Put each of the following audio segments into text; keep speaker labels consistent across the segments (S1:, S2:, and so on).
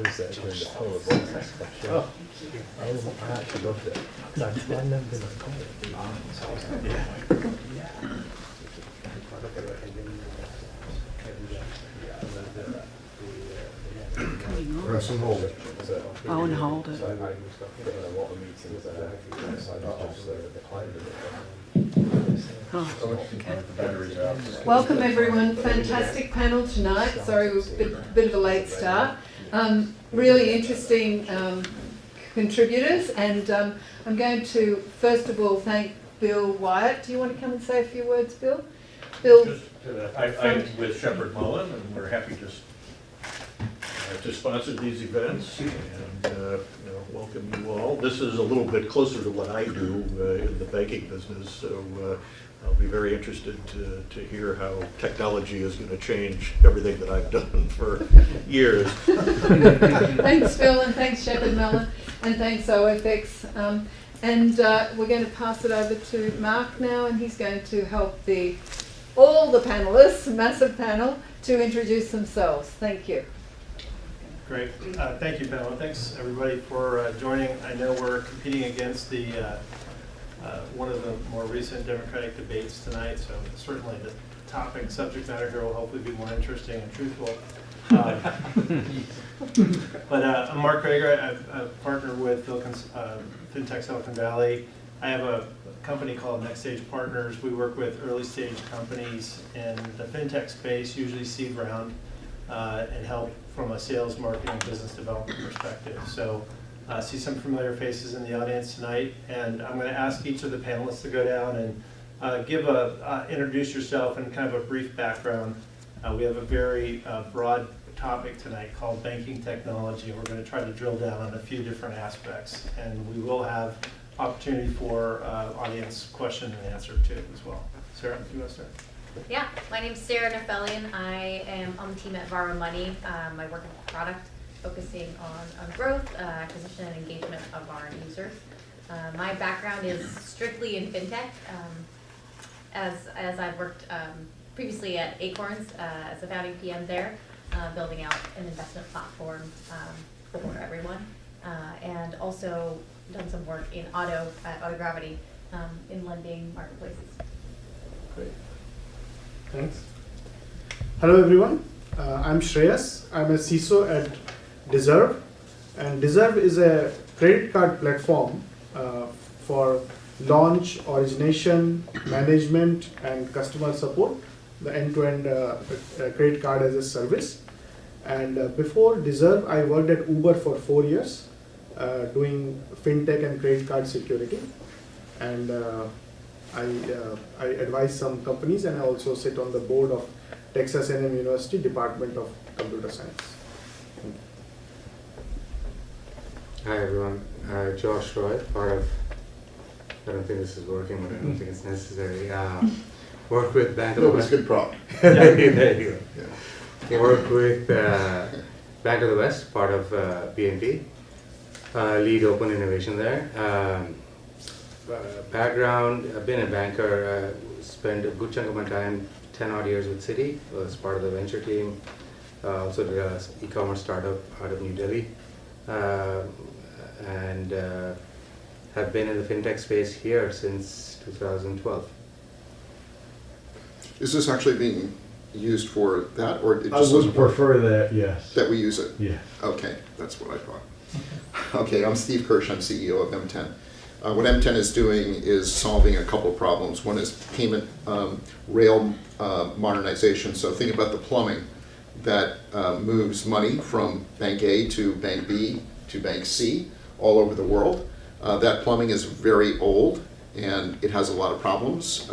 S1: was there during the polar vortex last year. I actually loved it. I've never been on college.
S2: Press and hold it.
S3: Oh, and hold it. Oh, okay.
S4: Welcome everyone, fantastic panel tonight. Sorry, we're a bit of a late start. Really interesting contributors, and I'm going to first of all thank Bill Wyatt. Do you want to come and say a few words, Bill? Bill,
S5: I'm with Shepherd Mullen, and we're happy to sponsor these events and welcome you all. This is a little bit closer to what I do in the banking business, so I'll be very interested to hear how technology is going to change everything that I've done for years.
S4: thanks Phil, and thanks Shepherd Mullen, and thanks OFX. And we're going to pass it over to Mark now, and he's going to help all the panelists, massive panel, to introduce themselves. Thank you.
S6: Great. Thank you, panel. Thanks, everybody, for joining. I know we're competing against the one of the more recent Democratic debates tonight, so certainly the subject matter here will hopefully be more interesting and truthful. But I'm Mark Crager. I've partnered with FinTech Silicon Valley. I have a company called Next Stage Partners. We work with early stage companies in the FinTech space, usually seed round, and help from a sales, marketing, business development perspective. So I see some familiar faces in the audience tonight, and I'm going to ask each of the panelists to go down and introduce yourself and kind of a brief background. We have a very broad topic tonight called banking technology, and we're going to try to drill down on a few different aspects, and we will have opportunity for audience question and answer too as well. Sarah, do you want to start?
S7: Yeah, my name's Sarah Nofeliyan. I am on the team at Varo Money. I work in product, focusing on growth, acquisition, and engagement of our users. My background is strictly in FinTech, as I've worked previously at Acorns as a founding PM there, building out an investment platform for everyone, and also done some work in Auto Gravity in lending marketplaces.
S6: Great.
S8: Thanks. Hello everyone, I'm Shreyas. I'm a CISO at Deserve, and Deserve is a credit card platform for launch, origination, management, and customer support, the end-to-end credit card as a service. And before Deserve, I worked at Uber for 4 years doing FinTech and credit card security. And I advise some companies, and I also sit on the board of Texas A&M University Department of Computer Science.
S9: Hi everyone, Josh Roy, part of, I don't think this is working, but I don't think it's necessary. Work with Bank of the West.
S2: Good prop.
S9: There you go. Work with Bank of the West, part of BNP. Lead open innovation there. Background, I've been a banker, spent a good chunk of my time, 10 odd years with Citi, was part of the venture team, also did an e-commerce startup out of New Delhi, and have been in the FinTech space here since 2012.
S2: Is this actually being used for that, or it
S10: I
S2: just
S10: would
S2: doesn't work
S10: prefer that, yes.
S2: that we use it?
S10: Yeah.
S2: Okay, that's what I thought. Okay, I'm Steve Kirsch, I'm CEO of M10. What M10 is doing is solving a couple of problems. One is payment rail modernization. So think about the plumbing that moves money from Bank A to Bank B to Bank C all over the world. That plumbing is very old and it has a lot of problems.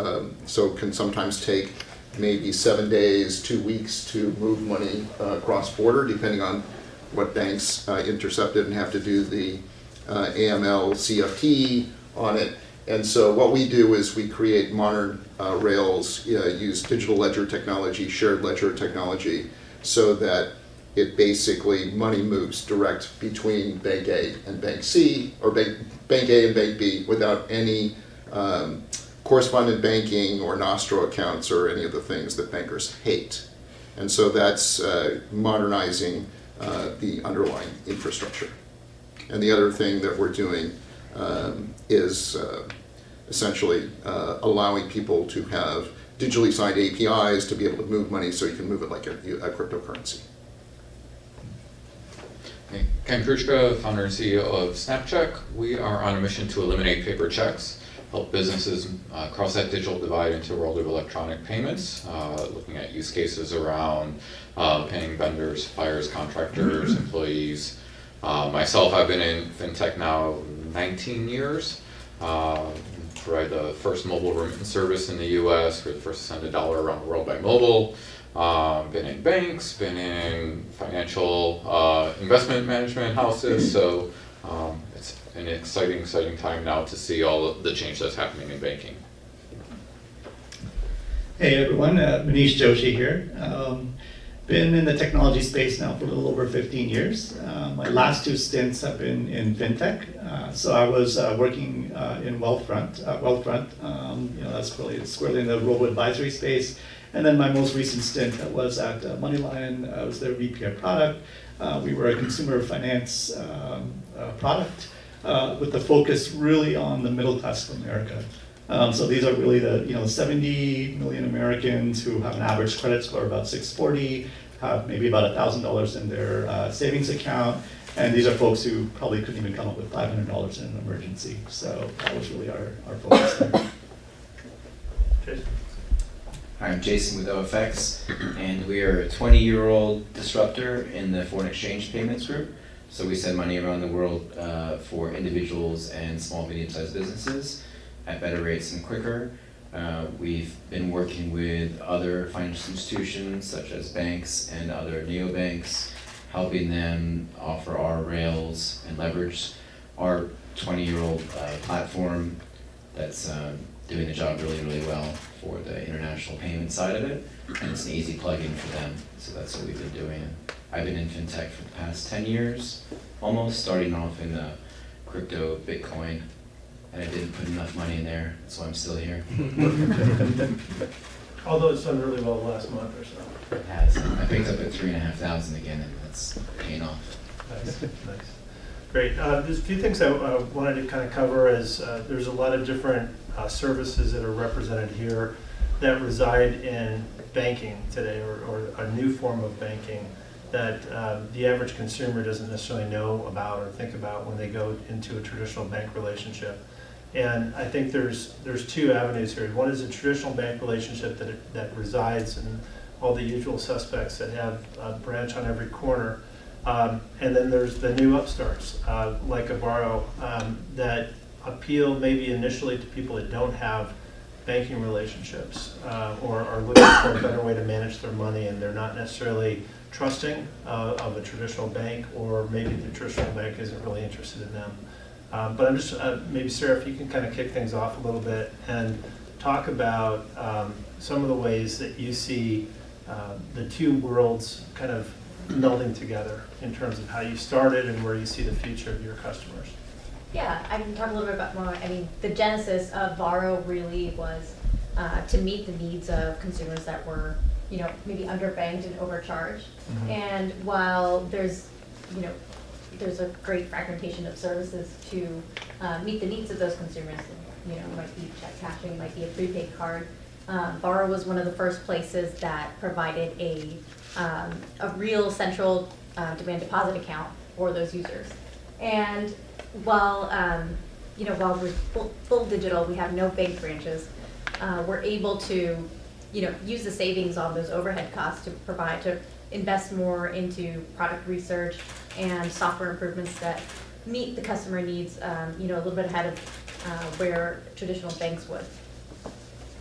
S2: So it can sometimes take maybe 7 days, 2 weeks to move money cross border, depending on what banks intercepted and have to do the AML, CFT on it. And so what we do is we create modern rails, use digital ledger technology, shared ledger technology, so that it basically money moves direct between Bank A and Bank C, or Bank A and Bank B, without any correspondent banking or Nostro accounts or any of the things that bankers hate. And so that's modernizing the underlying infrastructure. And the other thing that we're doing is essentially allowing people to have digitally signed APIs to be able to move money so you can move it like a cryptocurrency.
S10: Hey, Ken Kruszka, founder and CEO of Snapcheck. We are on a mission to eliminate paper checks, help businesses cross that digital divide into a world of electronic payments, looking at use cases around paying vendors, suppliers, contractors, employees. Myself, I've been in FinTech now 19 years. Provide the first mobile remittance service in the US. We're the first to send $1 around the world by mobile. Been in banks, been in financial investment management houses, so it's an exciting time now to see all of the change that's happening in banking.
S11: Hey everyone, Manish Joshi here. Been in the technology space now for a little over 15 years. My last 2 stints have been in FinTech. So I was working in Wealthfront. That's really squarely in the robo-advisory space. And then my most recent stint was at MoneyLion. I was their VP of product. We were a consumer finance product with the focus really on the middle class of America. So these are really the 70 million Americans who have an average credit score of about 640, have maybe about $1,000 in their savings account, and these are folks who probably couldn't even come up with $500 in an emergency. So that was really our focus there.
S6: Jason.
S12: Hi, I'm Jason with OFX, and we are a 20-year-old disruptor in the foreign exchange payments group. So we send money around the world for individuals and small, medium-sized businesses at better rates and quicker. We've been working with other financial institutions such as banks and other neobanks, helping them offer our rails and leverage our 20-year-old platform that's doing the job really well for the international payment side of it, and it's an easy plug-in for them. So that's what we've been doing. I've been in FinTech for the past 10 years, almost, starting off in the crypto, Bitcoin, and I didn't put enough money in there, so I'm still here.
S6: Although it's done really well the last month or so.
S12: It has. I picked up at 3,500 again, and that's paying off.
S6: Nice. Great. There's a few things I wanted to kind of cover. As there's a lot of different services that are represented here that reside in banking today, or a new form of banking that the average consumer doesn't necessarily know about or think about when they go into a traditional bank relationship. And I think there's 2 avenues here. One is a traditional bank relationship that resides in all the usual suspects that have a branch on every corner. And then there's the new upstarts, like a Borrow, that appeal maybe initially to people that don't have banking relationships or are looking for a better way to manage their money, and they're not necessarily trusting of a traditional bank, or maybe the traditional bank isn't really interested in them. But I'm just, maybe Sarah, if you can kind of kick things off a little bit and talk about some of the ways that you see the 2 worlds kind of melding together in terms of how you started and where you see the future of your customers.
S7: Yeah, I can talk a little bit about more. I mean, the genesis of Borrow really was to meet the needs of consumers that were, maybe underbanked and overcharged. Mm-hmm. And while there's a great fragmentation of services to meet the needs of those consumers, it might be check cashing, it might be a prepaid card. Borrow was one of the first places that provided a real central demand deposit account for those users. And while we're full digital, we have no bank branches, we're able to use the savings on those overhead costs to invest more into product research and software improvements that meet the customer needs, a little bit ahead of where traditional banks would.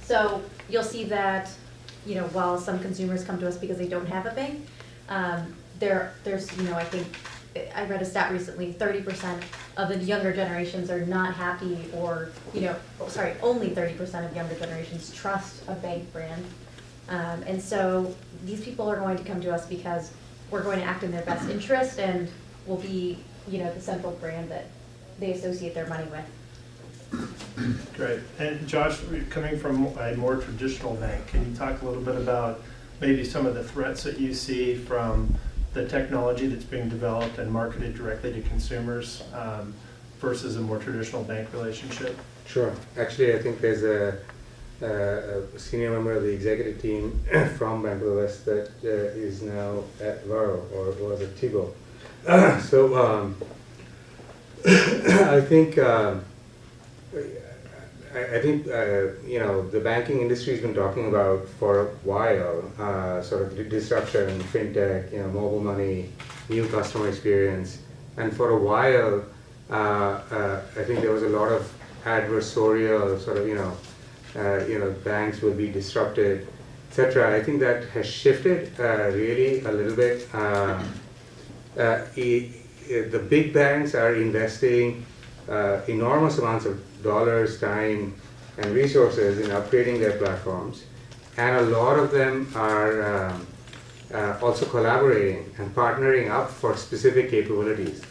S7: So you'll see that, while some consumers come to us because they don't have a bank, there's, I think, I read a stat recently, 30% of the younger generations are not happy, or, only 30% of younger generations trust a bank brand. And so these people are going to come to us because we're going to act in their best interest and will be, the central brand that they associate their money with.
S6: Great. And Josh, coming from a more traditional bank, can you talk a little bit about maybe some of the threats that you see from the technology that's being developed and marketed directly to consumers versus a more traditional bank relationship?
S9: Sure. Actually, I think there's a senior member of the executive team from Bank of the West that is now at Varo, or was at Tigo. So I think you know, the banking industry has been talking about for a while sort of disruption, FinTech, you know, mobile money, new customer experience, and for a while I think there was a lot of adversarial sort of, you know, banks will be disrupted, etc. I think that has shifted really a little bit. The big banks are investing enormous amounts of dollars, time, and resources in upgrading their platforms, and a lot of them are also collaborating and partnering up for specific capabilities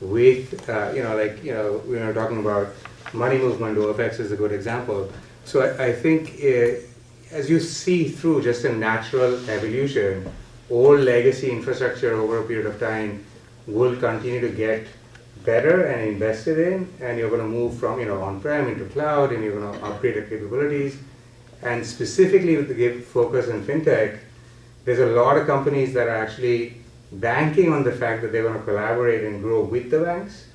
S9: with, you know, like, you know, we were talking about money movement. OFX is a good example. So I think as you see through just a natural evolution, old legacy infrastructure over a period of time will continue to get better and invested in, and you're going to move from, you know, on-prem into cloud, and you're going to upgrade your capabilities. And specifically with the focus on FinTech, there's a lot of companies that are actually banking on the fact that they're going to collaborate and grow with the banks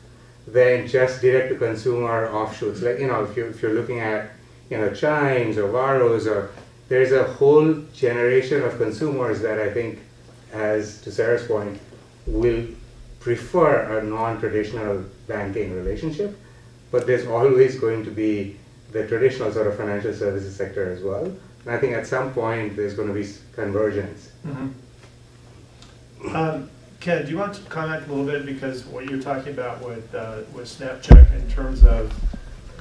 S9: than just direct-to-consumer offshoots. Like, you know, if you're looking at, you know, Chimes or Varos, or there's a whole generation of consumers that I think, as to Sarah's point, will prefer a non-traditional banking relationship, but there's always going to be the traditional sort of financial services sector as well. And I think at some point there's going to be convergence.
S6: Mm-hmm. Ken, do you want to comment a little bit, because what you're talking about with SnapCheck in terms of,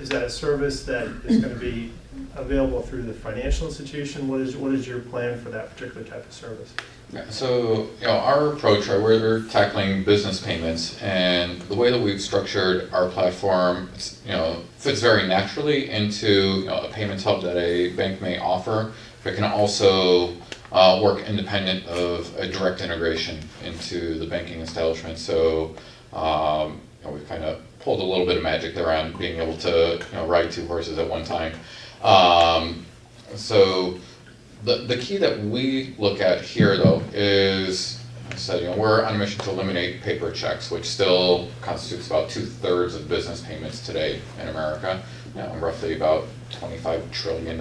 S6: is that a service that is going to be available through the financial institution? What is your plan for that particular type of service?
S10: Yeah, so, you know, our approach, right, we're tackling business payments, and the way that we've structured our platform, you know, fits very naturally into, you know, a payments hub that a bank may offer, but can also work independent of a direct integration into the banking establishment. So, you know, we've kind of pulled a little bit of magic there on being able to, you know, ride two horses at one time. So the key that we look at here, though, is, like I said, you know, we're on a mission to eliminate paper checks, which still constitutes about 2/3 of business payments today in America, you know, roughly about $25 trillion.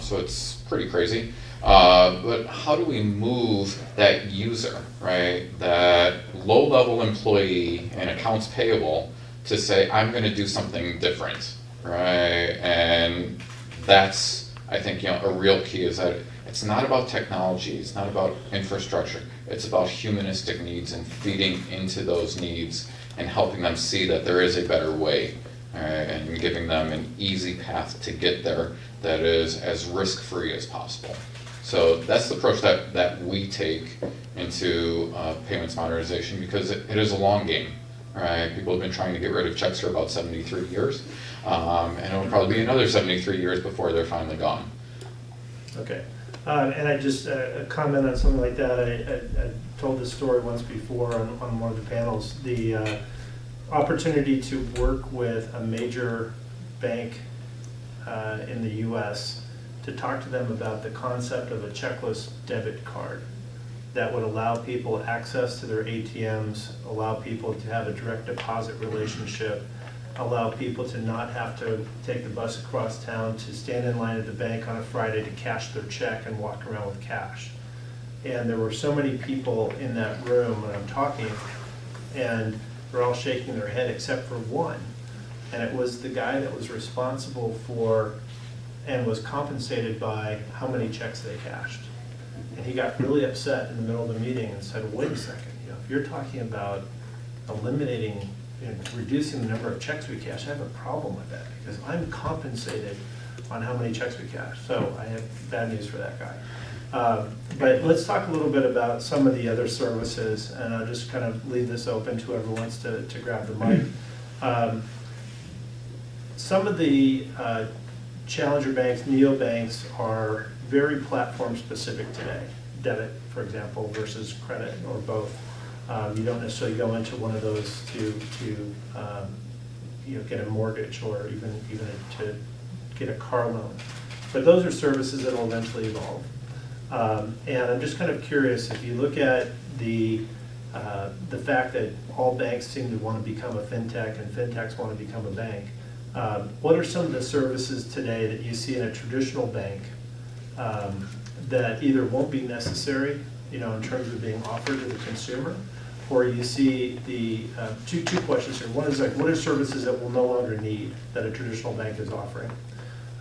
S10: So it's pretty crazy. But how do we move that user, right, that low-level employee in accounts payable, to say, I'm going to do something different, right? And that's, I think, you know, a real key, is that it's not about technology, it's not about infrastructure, it's about humanistic needs and feeding into those needs and helping them see that there is a better way, right, and giving them an easy path to get there that is as risk-free as possible. So that's the approach that we take into payments modernization, because it is a long game, right? People have been trying to get rid of checks for about 73 years, and it will probably be another 73 years before they're finally gone.
S6: Okay, and I just comment on something like that. I told this story once before on one of the panels. The opportunity to work with a major bank in the U.S. to talk to them about the concept of a checkless debit card that would allow people access to their ATMs, allow people to have a direct deposit relationship, allow people to not have to take the bus across town to stand in line at the bank on a Friday to cash their check and walk around with cash. And there were so many people in that room when I'm talking, and they're all shaking their head except for one. And it was the guy that was responsible for and was compensated by how many checks they cashed. And he got really upset in the middle of the meeting and said, wait a second, you know, if you're talking about eliminating and reducing the number of checks we cash, I have a problem with that, because I'm compensated on how many checks we cash. So I have bad news for that guy. But let's talk a little bit about some of the other services, and I'll just kind of leave this open to whoever wants to grab the mic. Some of the challenger banks, neobanks, are very platform specific today. debit, for example, versus credit or both. You don't necessarily go into one of those to get a mortgage or even to get a car loan. But those are services that will eventually evolve. And I'm just kind of curious, if you look at the fact that all banks seem to want to become a FinTech and FinTechs want to become a bank, what are some of the services today that you see in a traditional bank that either won't be necessary, in terms of being offered to the consumer, or you see the two questions here. One is like, what are services that we'll no longer need that a traditional bank is offering?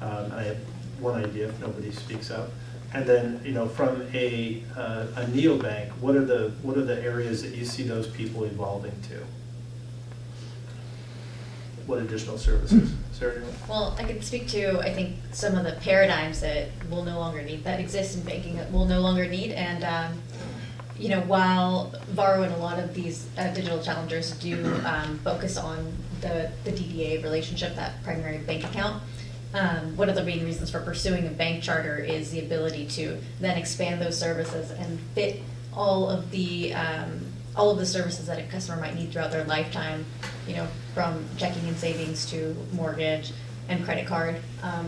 S6: I have one idea if nobody speaks up. And then, from a neobank, what are the areas that you see those people evolving to? What additional services? Sarah?
S7: Well, I could speak to, I think, some of the paradigms that we'll no longer need, that exist in banking that we'll no longer need. And, while Varo and a lot of these digital challengers do focus on the DDA relationship, that primary bank account, one of the main reasons for pursuing a bank charter is the ability to then expand those services and fit all of the services that a customer might need throughout their lifetime, from checking and savings to mortgage and credit card,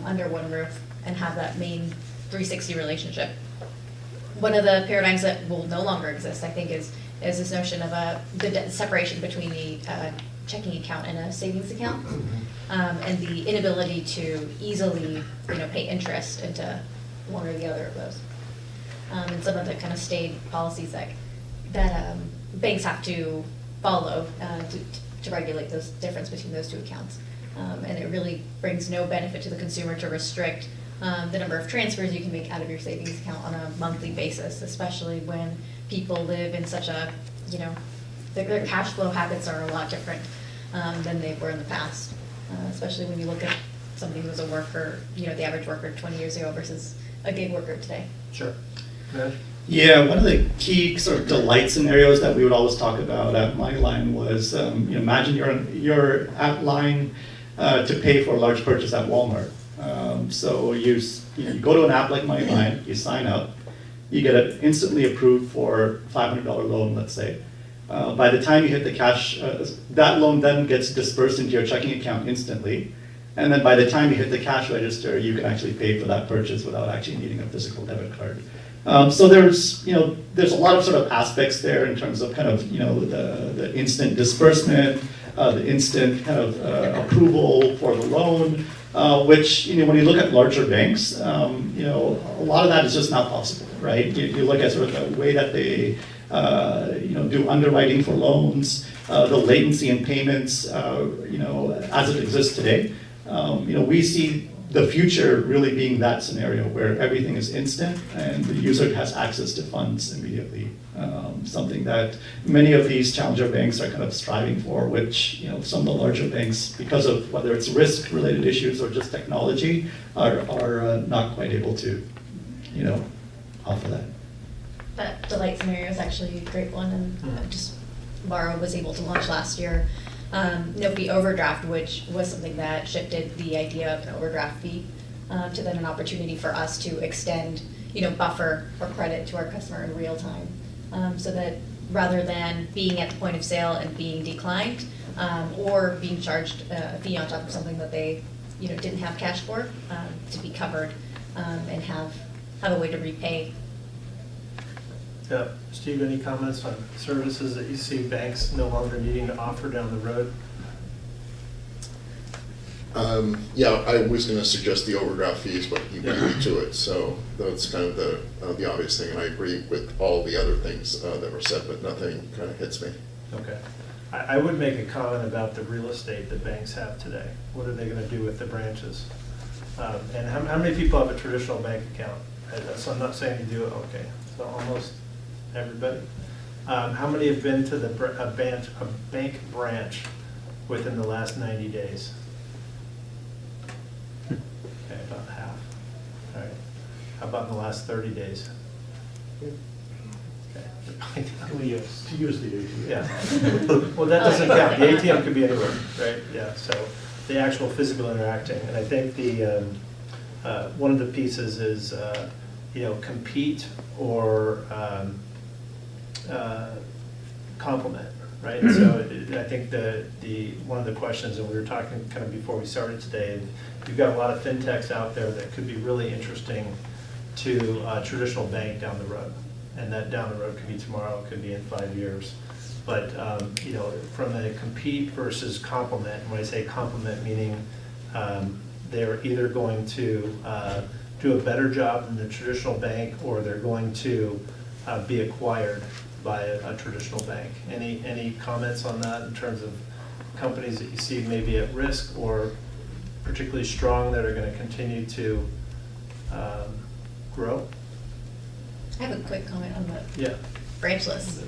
S7: under one roof, and have that main 360 relationship. One of the paradigms that will no longer exist, I think, is this notion of the separation between the checking account and a savings account, and the inability to easily, pay interest into one or the other of those. And some of the kind of staid policies that banks have to follow to regulate this difference between those two accounts. And it really brings no benefit to the consumer to restrict the number of transfers you can make out of your savings account on a monthly basis, especially when people live in such a, their cash flow habits are a lot different than they were in the past, especially when you look at somebody who's a worker, the average worker 20 years ago versus a gig worker today.
S6: Sure.
S11: Yeah, one of the key sort of delight scenarios that we would always talk about at MyLine was, imagine you're at line to pay for a large purchase at Walmart. So you go to an app like MyLine, you sign up, you get it instantly approved for $500 loan, let's say. By the time you hit the cash, that loan then gets dispersed into your checking account instantly. And then by the time you hit the cash register, you can actually pay for that purchase without actually needing a physical debit card. So there's a lot of sort of aspects there in terms of kind of, the instant disbursement, the instant kind of approval for the loan, which, when you look at larger banks, a lot of that is just not possible, right? You look at sort of the way that they do underwriting for loans, the latency in payments, as it exists today. We see the future really being that scenario where everything is instant and the user has access to funds immediately. Something that many of these challenger banks are kind of striving for, which some of the larger banks, because of whether it's risk-related issues or just technology, are not quite able to, offer that.
S7: That delight scenario is actually a great one, and just Varo was able to launch last year. Nofi overdraft, which was something that shifted the idea of an overdraft fee to then an opportunity for us to extend, buffer or credit to our customer in real time, so that rather than being at the point of sale and being declined or being charged a fee on top of something that they, didn't have cash for, to be covered and have a way to repay.
S6: Yeah, Steve, any comments on services that you see banks no longer needing to offer down the road?
S2: Yeah, I was going to suggest the overdraft fees, but you beat me to it. So that's kind of the obvious thing, and I agree with all the other things that were said, but nothing kind of hits me.
S6: Okay. I would make a comment about the real estate that banks have today. What are they going to do with the branches? And how many people have a traditional bank account? So I'm not saying you do it. Okay, so almost everybody. How many have been to a bank branch within the last 90 days? Okay, about half. All right. How about in the last 30 days? Okay.
S5: To use the ATM.
S6: Yeah. Well, that doesn't count. The ATM could be anywhere, right? Yeah. So the actual physical interacting, and I think the one of the pieces is compete or complement, right? So I think one of the questions, and we were talking kind of before we started today, you've got a lot of fintechs out there that could be really interesting to a traditional bank down the road. And that down the road could be tomorrow, could be in 5 years. But, from a compete versus complement, when I say complement, meaning they're either going to do a better job than the traditional bank, or they're going to be acquired by a traditional bank. Any comments on that in terms of companies that you see maybe at risk or particularly strong that are going to continue to grow?
S7: I have a quick comment on the
S6: Yeah.
S7: branchless.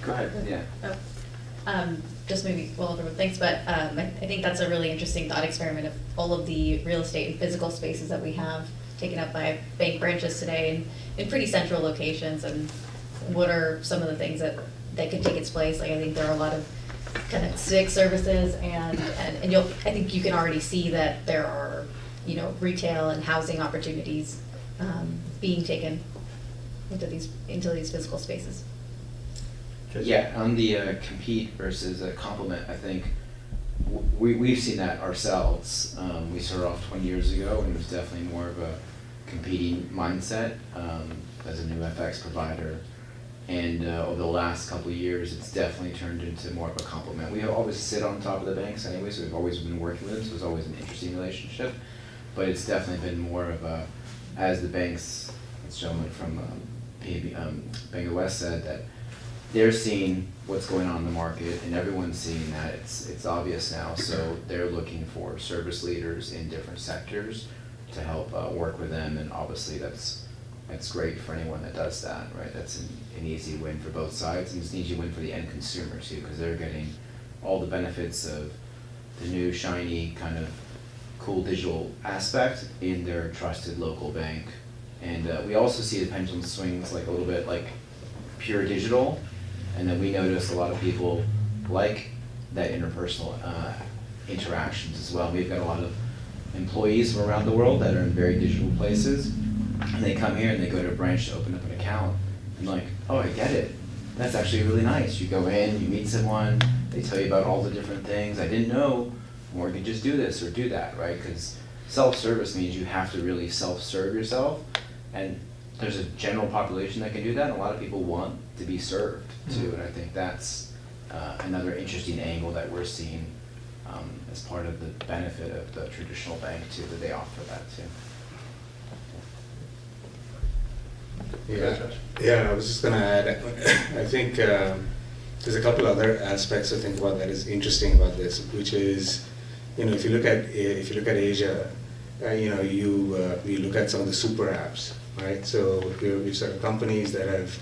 S12: Go ahead, yeah.
S7: Just maybe, well, everyone thinks, but I think that's a really interesting thought experiment of all of the real estate and physical spaces that we have taken up by bank branches today in pretty central locations, and what are some of the things that could take its place. Like, I think there are a lot of kind of civic services and I think you can already see that there are, retail and housing opportunities being taken into these physical spaces.
S12: Yeah, on the compete versus complement, I think we've seen that ourselves. We started off 20 years ago, and it was definitely more of a competing mindset as a new FX provider. And over the last couple of years, it's definitely turned into more of a complement. We always sit on top of the banks anyway, so we've always been working with them, so it's always an interesting relationship. But it's definitely been more of a, as the banks, this gentleman from Bank of the West said, that they're seeing what's going on in the market, and everyone's seeing that. It's obvious now, so they're looking for service leaders in different sectors to help work with them, and obviously that's great for anyone that does that, right? That's an easy win for both sides, and it's an easy win for the end consumer too, because they're getting all the benefits of the new shiny kind of cool digital aspect in their trusted local bank. And we also see the pendulum swings like a little bit like pure digital, and then we notice a lot of people like that interpersonal interactions as well. We've got a lot of employees from around the world that are in very digital places, and they come here and they go to a branch to open up an account, and like, oh, I get it. That's actually really nice. You go in, you meet someone, they tell you about all the different things. I didn't know mortgages do this or do that, right? Because self-service means you have to really self-serve yourself, and there's a general population that can do that, and a lot of people want to be served too, and I think that's another interesting angle that we're seeing as part of the benefit of the traditional bank too, that they offer that too.
S9: Yeah, I was just gonna add, I think there's a couple other aspects to think about that is interesting about this, which is, if you look at Asia, you look at some of the super apps, right? So we've started companies that have,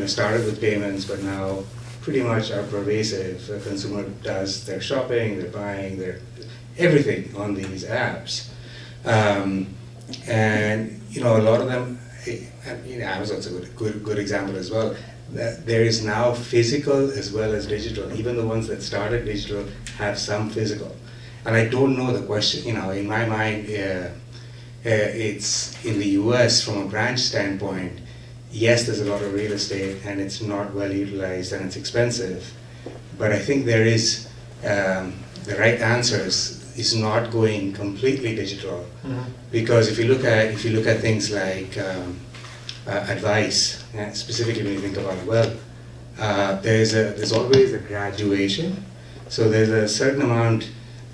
S9: started with payments, but now pretty much are pervasive. The consumer does their shopping, they're buying, their everything on these apps, and a lot of them. Amazon's a good example as well. That there is now physical as well as digital. Even the ones that started digital have some physical. And I don't know the question. In my mind, it's in the U.S. from a branch standpoint. Yes, there's a lot of real estate, and it's not well utilized, and it's expensive. But I think there is the right answers is not going completely digital, because if you look at things like advice, specifically when you think about wealth, there's always a graduation. So there's a certain amount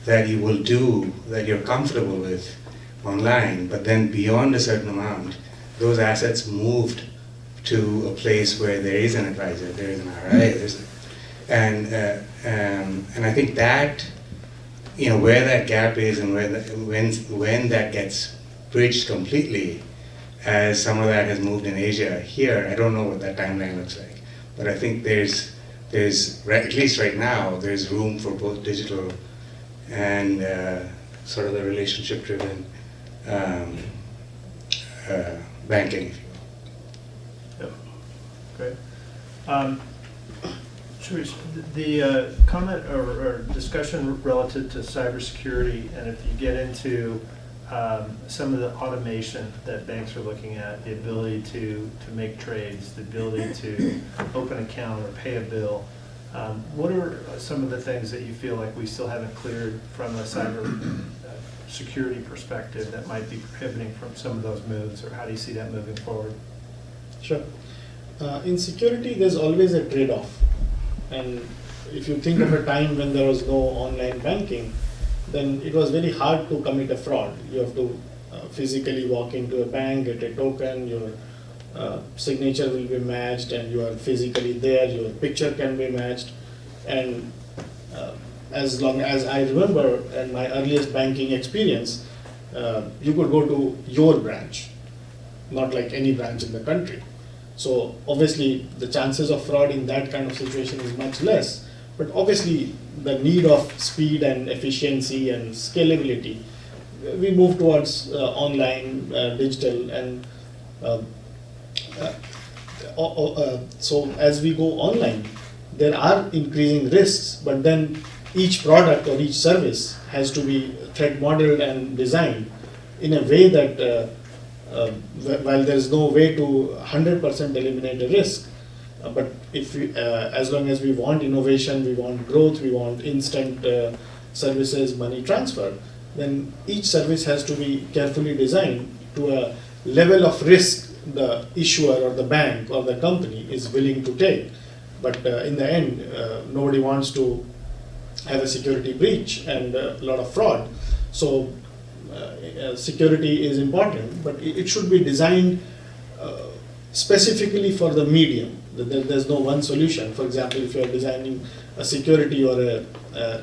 S9: that you will do that you're comfortable with online, but then beyond a certain amount, those assets moved to a place where there is an advisor, there is an RI, and I think that, where that gap is and when that gets bridged completely, as some of that has moved in Asia. Here, I don't know what that timeline looks like, but I think there's at least right now, there's room for both digital and sort of the relationship-driven banking.
S6: Yep. Great. The comment or discussion relative to cybersecurity, and if you get into some of the automation that banks are looking at, the ability to make trades, the ability to open an account or pay a bill. What are some of the things that you feel like we still haven't cleared from a cyber security perspective that might be prohibiting from some of those moves, or how do you see that moving forward?
S8: Sure. In security, there's always a trade-off. And if you think of a time when there was no online banking, then it was very hard to commit a fraud. You have to physically walk into a bank, get a token, your signature will be matched, and you are physically there, your picture can be matched. And as long as I remember in my earliest banking experience, you could go to your branch, not like any branch in the country. So obviously the chances of fraud in that kind of situation is much less. But obviously the need of speed and efficiency and scalability, we move towards online, digital, and so as we go online, there are increasing risks, but then each product or each service has to be threat modeled and designed in a way that while there is no way to 100% eliminate a risk, but if we, as long as we want innovation, we want growth, we want instant services, money transfer, then each service has to be carefully designed to a level of risk the issuer or the bank or the company is willing to take. But in the end, nobody wants to have a security breach and a lot of fraud. So security is important, but it should be designed specifically for the medium. There's no one solution. For example, if you're designing a security or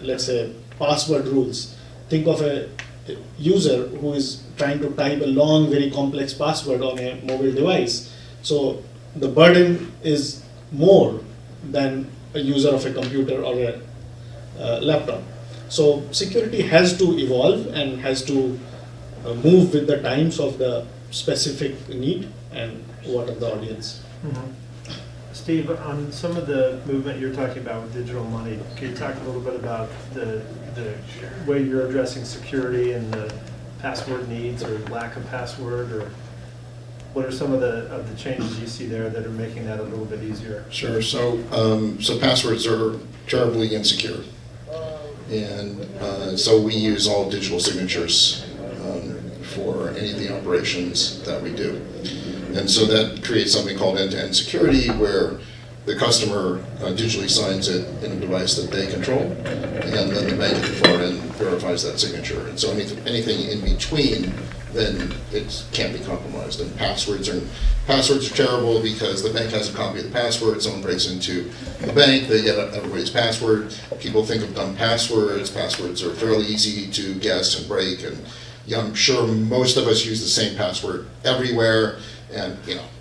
S8: let's say password rules, think of a user who is trying to type a long, very complex password on a mobile device. So the burden is more than a user of a computer or a laptop. So security has to evolve and has to move with the times of the specific need and what of the audience.
S6: Mm-hmm. Steve, on some of the movement you're talking about with digital money, can you talk a little bit about the way you're addressing security and the password needs or lack of password, or what are some of the changes you see there that are making that a little bit easier?
S2: Sure. So passwords are terribly insecure, and so we use all digital signatures for any of the operations that we do. And so that creates something called end-to-end security, where the customer digitally signs it in a device that they control, and then the bank at the far end verifies that signature. And so anything in between, then it can't be compromised. And passwords are terrible because the bank has a copy of the password. Someone breaks into the bank, they get everybody's password. People think of dumb passwords. Passwords are fairly easy to guess and break, and I'm sure most of us use the same password everywhere. And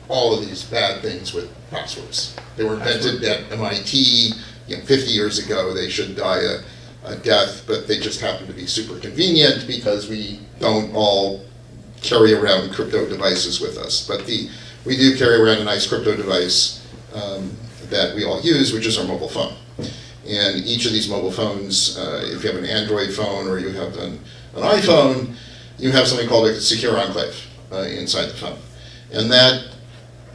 S2: all of these bad things with passwords. They were invented at MIT 50 years ago. They should die a death, but they just happen to be super convenient because we don't all carry around crypto devices with us. But we do carry around a nice crypto device that we all use, which is our mobile phone. And each of these mobile phones, if you have an Android phone or you have an iPhone, you have something called a secure enclave inside the phone. And that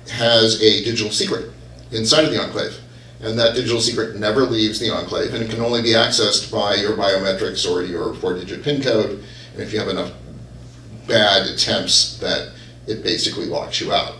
S2: has a digital secret inside of the enclave. And that digital secret never leaves the enclave, and it can only be accessed by your biometrics or your 4-digit PIN code. And if you have enough bad attempts, that it basically locks you out.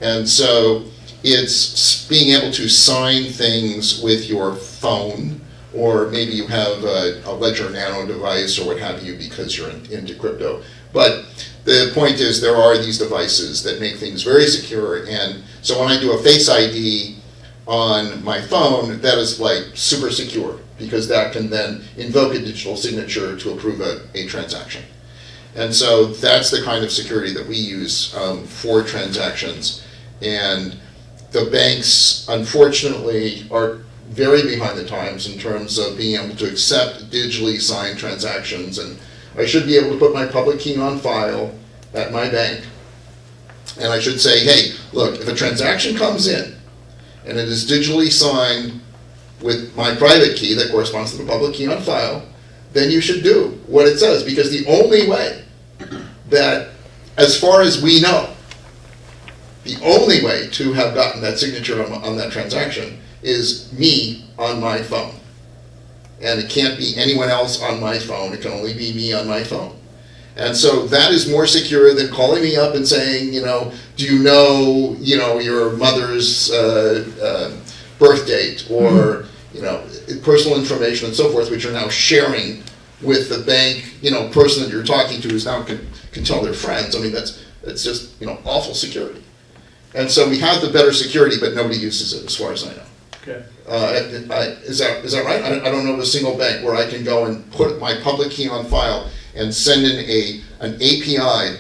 S2: And so it's being able to sign things with your phone, or maybe you have a Ledger Nano device or what have you because you're into crypto. But the point is, there are these devices that make things very secure, and so when I do a Face ID on my phone, that is like super secure, because that can then invoke a digital signature to approve a transaction. And so that's the kind of security that we use for transactions. And the banks, unfortunately, are very behind the times in terms of being able to accept digitally signed transactions. And I should be able to put my public key on file at my bank, and I should say, hey, look, if a transaction comes in and it is digitally signed with my private key that corresponds to the public key on file, then you should do what it says, because the only way that, as far as we know, the only way to have gotten that signature on that transaction is me on my phone. And it can't be anyone else on my phone, it can only be me on my phone. And so that is more secure than calling me up and saying, do you know, your mother's birth date, or, personal information and so forth, which are now sharing with the bank, person that you're talking to is now can tell their friends. I mean, it's just, awful security. And so we have the better security, but nobody uses it as far as I know.
S6: Okay.
S2: Is that right? I don't know of a single bank where I can go and put my public key on file and send in an API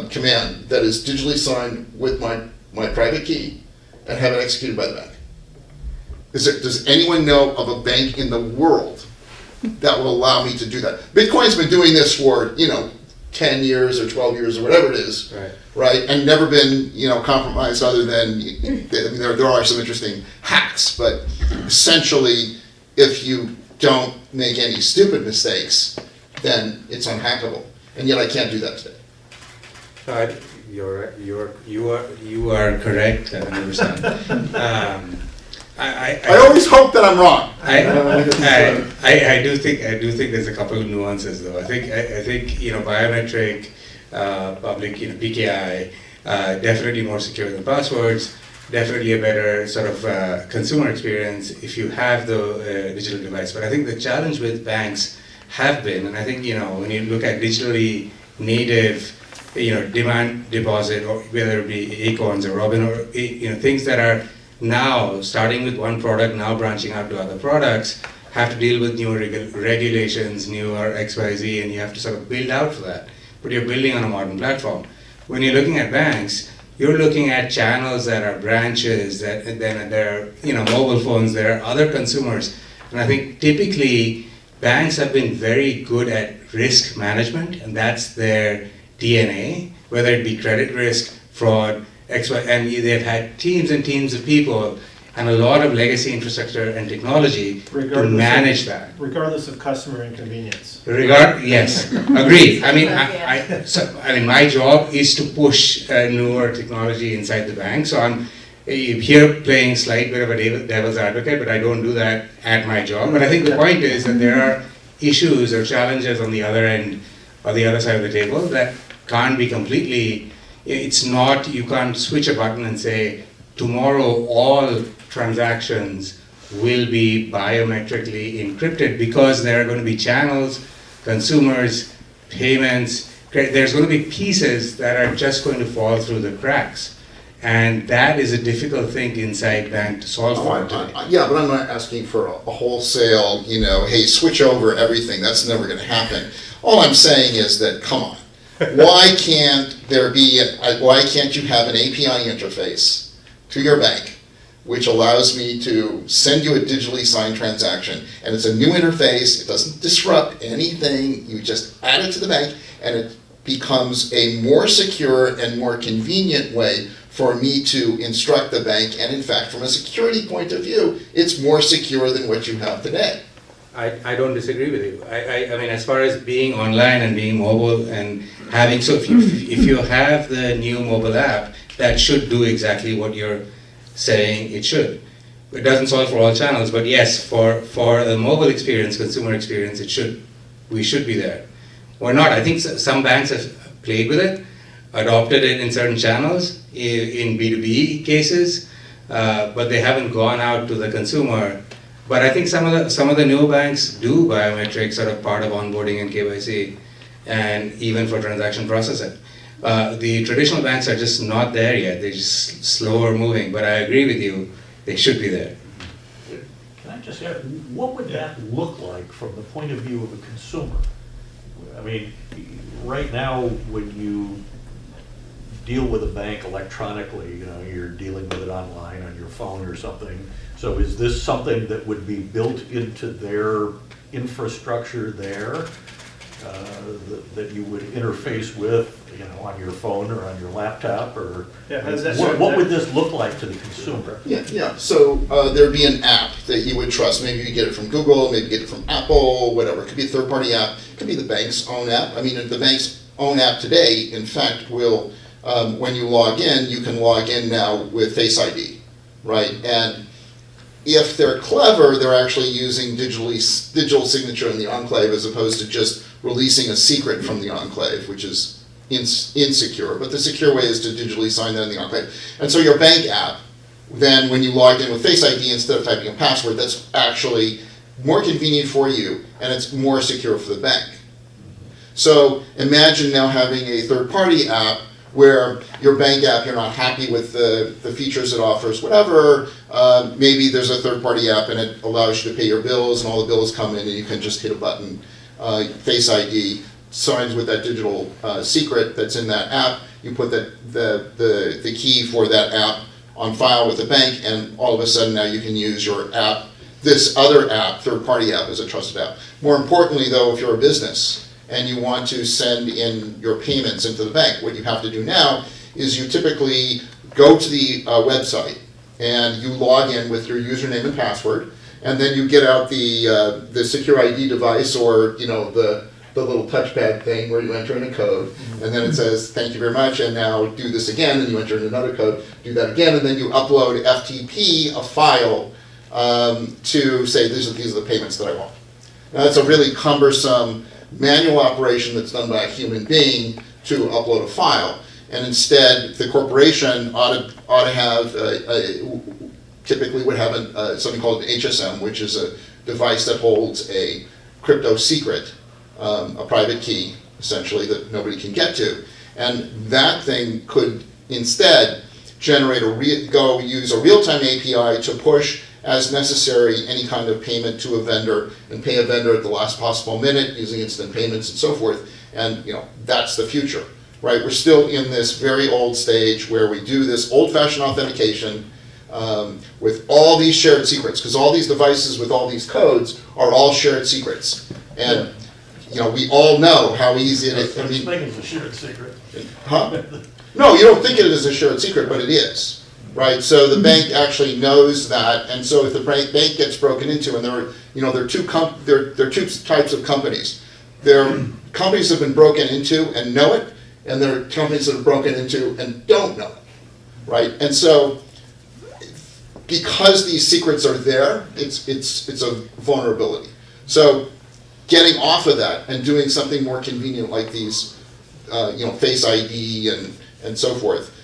S2: command that is digitally signed with my private key and have it executed by the bank. Does anyone know of a bank in the world that will allow me to do that? Bitcoin's been doing this for 10 years or 12 years or whatever it is, right? And never been compromised, other than there are some interesting hacks, but essentially, if you don't make any stupid mistakes, then it's unhackable. And yet I can't do that today.
S9: You are correct, 100%.
S2: I always hope that I'm wrong.
S9: I do think there's a couple of nuances though. I think biometric, public, PKI, definitely more secure than passwords. Definitely a better sort of consumer experience if you have the digital device. But I think the challenge with banks have been, and I think when you look at digitally native, demand deposit, or whether it be Acorns or Robin, or things that are now starting with one product, now branching out to other products, have to deal with newer regulations, newer XYZ, and you have to sort of build out for that. But you're building on a modern platform. When you're looking at banks, you're looking at channels that are branches, that then there are mobile phones, there are other consumers, and I think typically banks have been very good at risk management, and that's their DNA, whether it be credit risk, fraud, XY, and they've had teams and teams of people and a lot of legacy infrastructure and technology to manage that.
S6: Regardless of customer inconvenience.
S9: Yes, agreed. I mean, my job is to push newer technology inside the bank. So I'm here playing slight bit of a devil's advocate, but I don't do that at my job. But I think the point is that there are issues or challenges on the other end, or the other side of the table, that can't be completely. It's not, you can't switch a button and say, tomorrow all transactions will be biometrically encrypted, because there are going to be channels, consumers, payments, there's going to be pieces that are just going to fall through the cracks. And that is a difficult thing inside bank to solve for today.
S2: Yeah, but I'm not asking for a wholesale, hey, switch over everything. That's never going to happen. All I'm saying is that, come on. Why can't you have an API interface to your bank which allows me to send you a digitally signed transaction, and it's a new interface, it doesn't disrupt anything, you just add it to the bank, and it becomes a more secure and more convenient way for me to instruct the bank, and in fact, from a security point of view, it's more secure than what you have today.
S9: I don't disagree with you. I mean, as far as being online and being mobile and having, so if you have the new mobile app, that should do exactly what you're saying it should. It doesn't solve for all channels, but yes, for the mobile experience, consumer experience, we should be there. Or not. I think some banks have played with it, adopted it in certain channels, in B2B cases, but they haven't gone out to the consumer. But I think some of the new banks do biometrics sort of part of onboarding and KYC, and even for transaction processing. The traditional banks are just not there yet. They're just slower moving. But I agree with you, they should be there.
S5: Can I just ask, what would that look like from the point of view of a consumer? I mean, right now, when you deal with a bank electronically, you're dealing with it online on your phone or something. So is this something that would be built into their infrastructure there? that you would interface with, you know, on your phone or on your laptop, or
S6: Yeah, how does that
S5: what would this look like to the consumer?
S2: Yeah. So there'd be an app that you would trust. Maybe you get it from Google, maybe you get it from Apple, whatever. It could be a third-party app. It could be the bank's own app. I mean, the bank's own app today, in fact, will, when you log in, you can log in now with Face ID, right? And if they're clever, they're actually using digital signature in the enclave as opposed to just releasing a secret from the enclave, which is insecure. But the secure way is to digitally sign that in the enclave. And so your bank app, then when you log in with Face ID, instead of typing a password, that's actually more convenient for you, and it's more secure for the bank. So imagine now having a third-party app where your bank app, you're not happy with the features it offers, whatever. Maybe there's a third-party app and it allows you to pay your bills, and all the bills come in and you can just hit a button. Face ID signs with that digital secret that's in that app. You put the key for that app on file with the bank, and all of a sudden now you can use your app, this other app, third-party app, as a trusted app. More importantly, though, if you're a business and you want to send in your payments into the bank, what you have to do now is you typically go to the website and you log in with your username and password, and then you get out the secure ID device, or the little touchpad thing where you enter in a code, and then it says thank you very much, and now do this again, and you enter in another code, do that again, and then you upload FTP, a file, to say these are the payments that I want. Now that's a really cumbersome manual operation that's done by a human being to upload a file, and instead the corporation ought to have typically would have something called an HSM, which is a device that holds a crypto secret, a private key essentially that nobody can get to, and that thing could instead generate use a real-time API to push as necessary any kind of payment to a vendor, and pay a vendor at the last possible minute using instant payments and so forth. And that's the future, right? We're still in this very old stage where we do this old-fashioned authentication with all these shared secrets, because all these devices with all these codes are all shared secrets. And we all know how easy it is.
S5: I mean, it's a shared secret.
S2: Huh? No, you don't think it is a shared secret, but it is. Right, so the bank actually knows that, and so if the bank gets broken into, and there are two types of companies. There are companies that have been broken into and know it, and there are companies that are broken into and don't know it. Right, and so because these secrets are there, it's a vulnerability. So getting off of that and doing something more convenient like these, Face ID and so forth.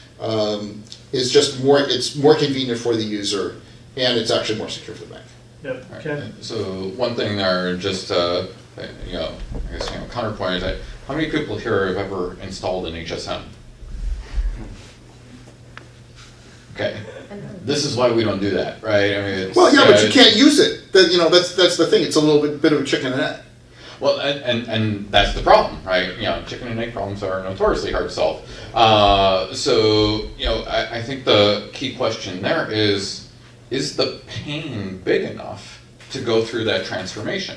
S2: Is just it's more convenient for the user, and it's actually more secure for the bank.
S6: Yep.
S10: Right.
S6: Okay.
S10: So one thing there, just I guess counterpoint is that how many people here have ever installed an HSM? Okay, this is why we don't do that, right? I mean,
S2: but you can't use it. That's the thing. It's a little bit of a chicken and egg.
S10: Well, and that's the problem, right? Chicken and egg problems are notoriously hard to solve. So I think the key question there is the pain big enough to go through that transformation?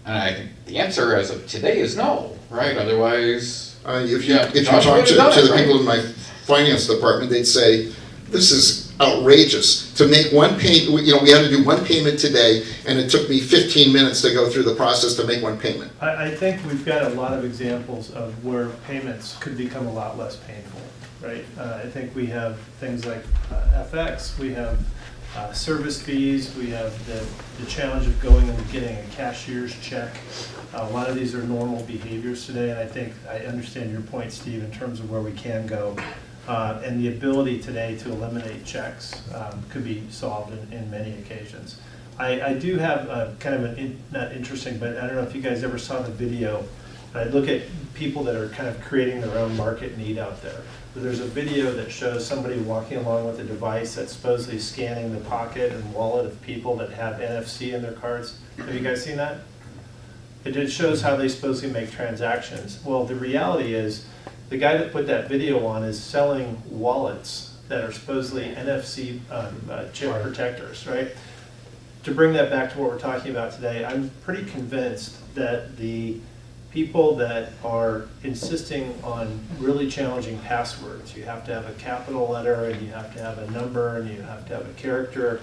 S10: And I think the answer as of today is no, right? Otherwise,
S2: if you talk to the people in my finance department, they'd say, this is outrageous. To make one payment, we had to do one payment today, and it took me 15 minutes to go through the process to make one payment.
S6: I think we've got a lot of examples of where payments could become a lot less painful, right? I think we have things like FX, we have service fees, we have the challenge of going and getting a cashier's check. A lot of these are normal behaviors today, and I think I understand your point, Steve, in terms of where we can go. And the ability today to eliminate checks could be solved in many occasions. I do have kind of not interesting, but I don't know if you guys ever saw the video. I look at people that are kind of creating their own market need out there. But there's a video that shows somebody walking along with a device that's supposedly scanning the pocket and wallet of people that have NFC in their cards. Have you guys seen that? It just shows how they supposedly make transactions. Well, the reality is, the guy that put that video on is selling wallets that are supposedly NFC chip protectors, right? To bring that back to what we're talking about today, I'm pretty convinced that the people that are insisting on really challenging passwords. You have to have a capital letter, and you have to have a number, and you have to have a character,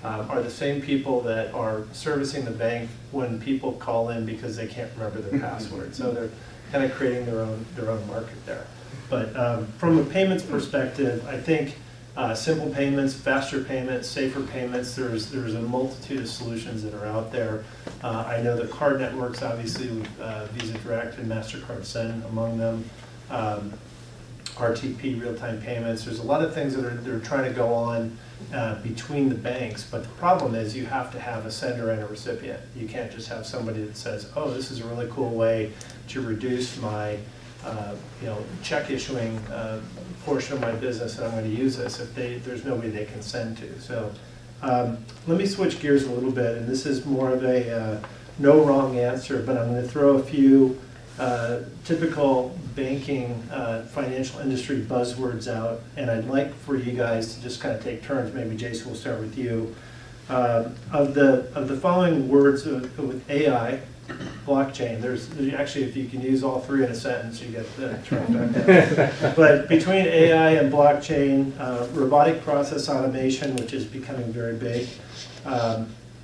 S6: are the same people that are servicing the bank when people call in because they can't remember their password. So they're kind of creating their own market there. But from a payments perspective, I think simple payments, faster payments, safer payments, there's a multitude of solutions that are out there. I know the card networks, obviously, with Visa Direct and MasterCard Send among them. RTP, real-time payments. There's a lot of things that are trying to go on between the banks, but the problem is you have to have a sender and a recipient. You can't just have somebody that says, oh, this is a really cool way to reduce my check issuing portion of my business, and I'm going to use this, if there's nobody they can send to. So let me switch gears a little bit, and this is more of a no wrong answer, but I'm going to throw a few typical banking financial industry buzzwords out, and I'd like for you guys to just kind of take turns. Maybe Jason, will start with you. Of the following words with AI, blockchain, there's actually, if you can use all three in a sentence, you get the trifecta. But between AI and blockchain, robotic process automation, which is becoming very big,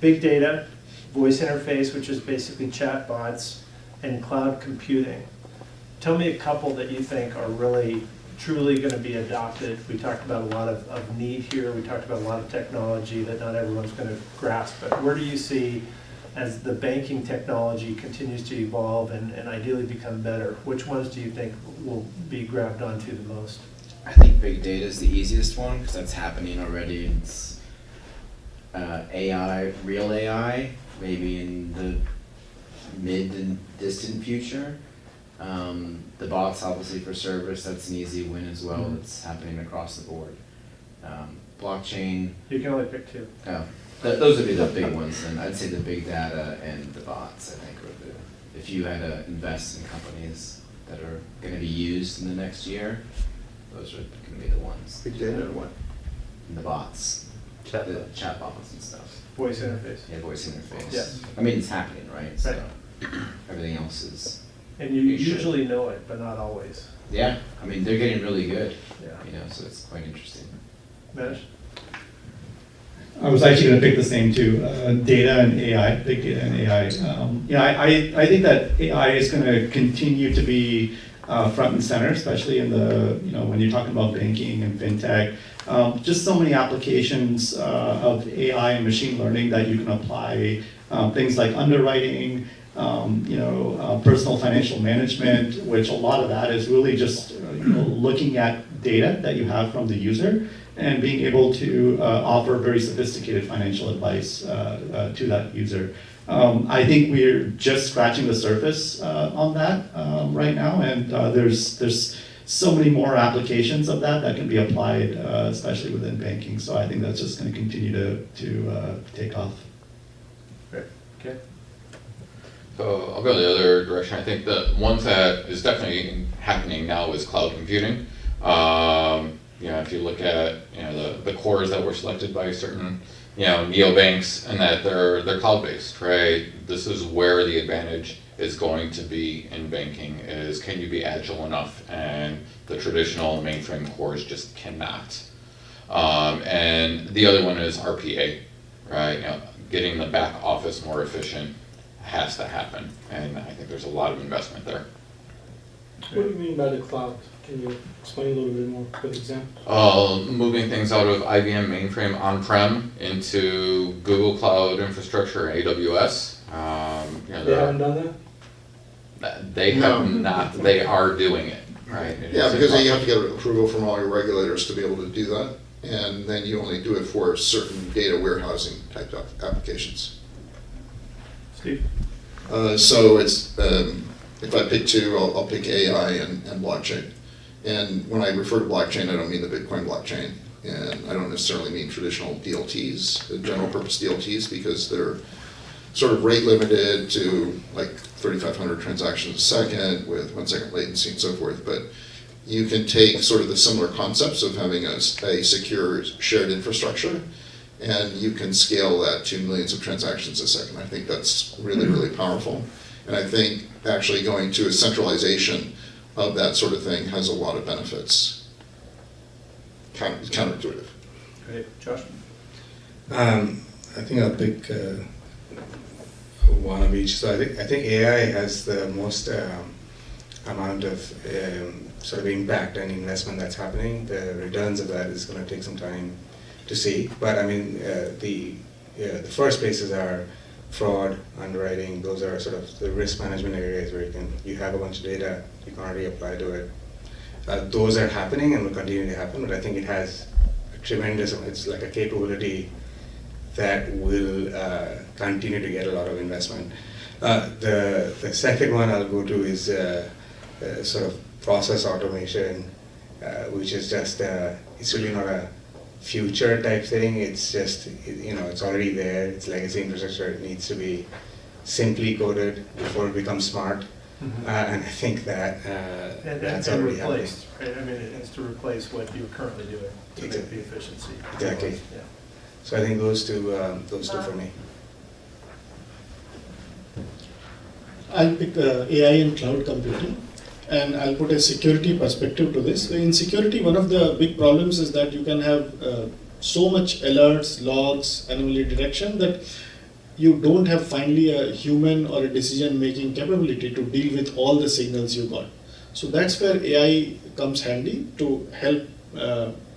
S6: big data, voice interface, which is basically chat bots, and cloud computing. Tell me a couple that you think are really, truly going to be adopted. We talked about a lot of need here. We talked about a lot of technology that not everyone's going to grasp. But where do you see, as the banking technology continues to evolve and ideally become better, which ones do you think will be grabbed onto the most?
S12: I think big data is the easiest one because that's happening already. It's AI, real AI, maybe in the mid and distant future. The bots, obviously, for service, that's an easy win as well. It's happening across the board. Blockchain.
S6: You can only pick two.
S12: Oh, those would be the big ones, and I'd say the big data and the bots, I think, would be. If you had to invest in companies that are going to be used in the next year, those are going to be the ones.
S2: Big data and what?
S12: And the bots. The chat bots and stuff.
S6: Voice interface.
S12: Yeah, voice interface.
S6: Yes.
S12: I mean, it's happening, right? So
S6: Right.
S12: everything else is.
S6: And you usually know it, but not always.
S12: Yeah, I mean, they're getting really good.
S6: Yeah.
S12: So it's quite interesting.
S6: Mesh?
S11: I was actually going to pick the same two, data and AI, big data and AI. I think that AI is going to continue to be front and center, especially in the, when you're talking about banking and FinTech. Just so many applications of AI and machine learning that you can apply, things like underwriting, personal financial management, which a lot of that is really just looking at data that you have from the user and being able to offer very sophisticated financial advice to that user. I think we're just scratching the surface on that right now, and there's so many more applications of that can be applied, especially within banking. So I think that's just going to continue to take off.
S6: Great. Okay.
S10: So I'll go the other direction. I think the one that is definitely happening now is cloud computing. If you look at the cores that were selected by certain neobanks, and that they're cloud-based, right? This is where the advantage is going to be in banking, is can you be agile enough, and the traditional mainframe cores just cannot. And the other one is RPA, right? Getting the back office more efficient has to happen, and I think there's a lot of investment there.
S13: What do you mean by the cloud? Can you explain a little bit more with example?
S10: Moving things out of IBM mainframe on-prem into Google Cloud Infrastructure, AWS.
S13: They haven't done that?
S10: They have not. They are doing it, right?
S2: Yeah, because you have to get approval from all your regulators to be able to do that, and then you only do it for certain data warehousing type of applications.
S6: Steve?
S2: So it's, if I pick two, I'll pick AI and blockchain. And when I refer to blockchain, I don't mean the Bitcoin blockchain, and I don't necessarily mean traditional DLTs, the general purpose DLTs, because they're sort of rate limited to like 3,500 transactions a second with 1 second latency and so forth. But you can take sort of the similar concepts of having a secure shared infrastructure, and you can scale that to millions of transactions a second. I think that's really, really powerful. And I think actually going to a centralization of that sort of thing has a lot of benefits. Counterintuitive.
S5: Great, Josh?
S9: I think I'll pick one of each. So I think AI has the most amount of sort of impact and investment that's happening. The returns of that is going to take some time to see. But I mean, the first places are fraud, underwriting. Those are sort of the risk management areas where you have a bunch of data, you can already apply to it. Those are happening and will continue to happen. But I think it has a tremendous. It's like a capability that will continue to get a lot of investment. The second one I'll go to is sort of process automation, which is just, it's really not a future type thing, it's just, it's already there, it's legacy infrastructure, it needs to be simply coded before it becomes smart. And I think that that's
S6: and
S9: already
S6: replaced, right? I mean, it's to replace what you're currently doing to make the efficiency.
S9: Exactly.
S6: Yeah.
S9: So I think those two for me.
S13: I'll pick AI and cloud computing, and I'll put a security perspective to this. In security, one of the big problems is that you can have so much alerts, logs, anomaly detection that you don't have finally a human or a decision-making capability to deal with all the signals you got. So that's where AI comes handy to help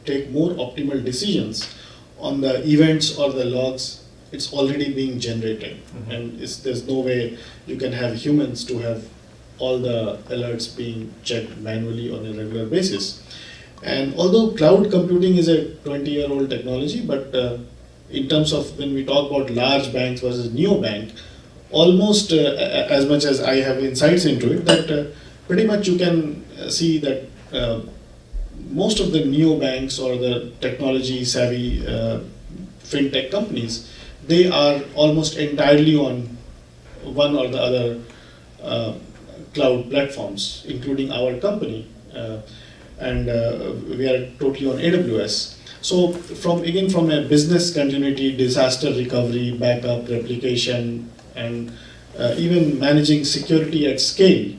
S13: take more optimal decisions on the events or the logs. It's already being generated, and there's no way you can have humans to have all the alerts being checked manually on a regular basis. And although cloud computing is a 20-year-old technology, but in terms of when we talk about large banks versus neobank, almost as much as I have insights into it, that pretty much you can see that most of the neobanks or the technology-savvy FinTech companies, they are almost entirely on one or the other cloud platforms, including our company, and we are totally on AWS. So from a business continuity, disaster recovery, backup, replication, and even managing security at scale,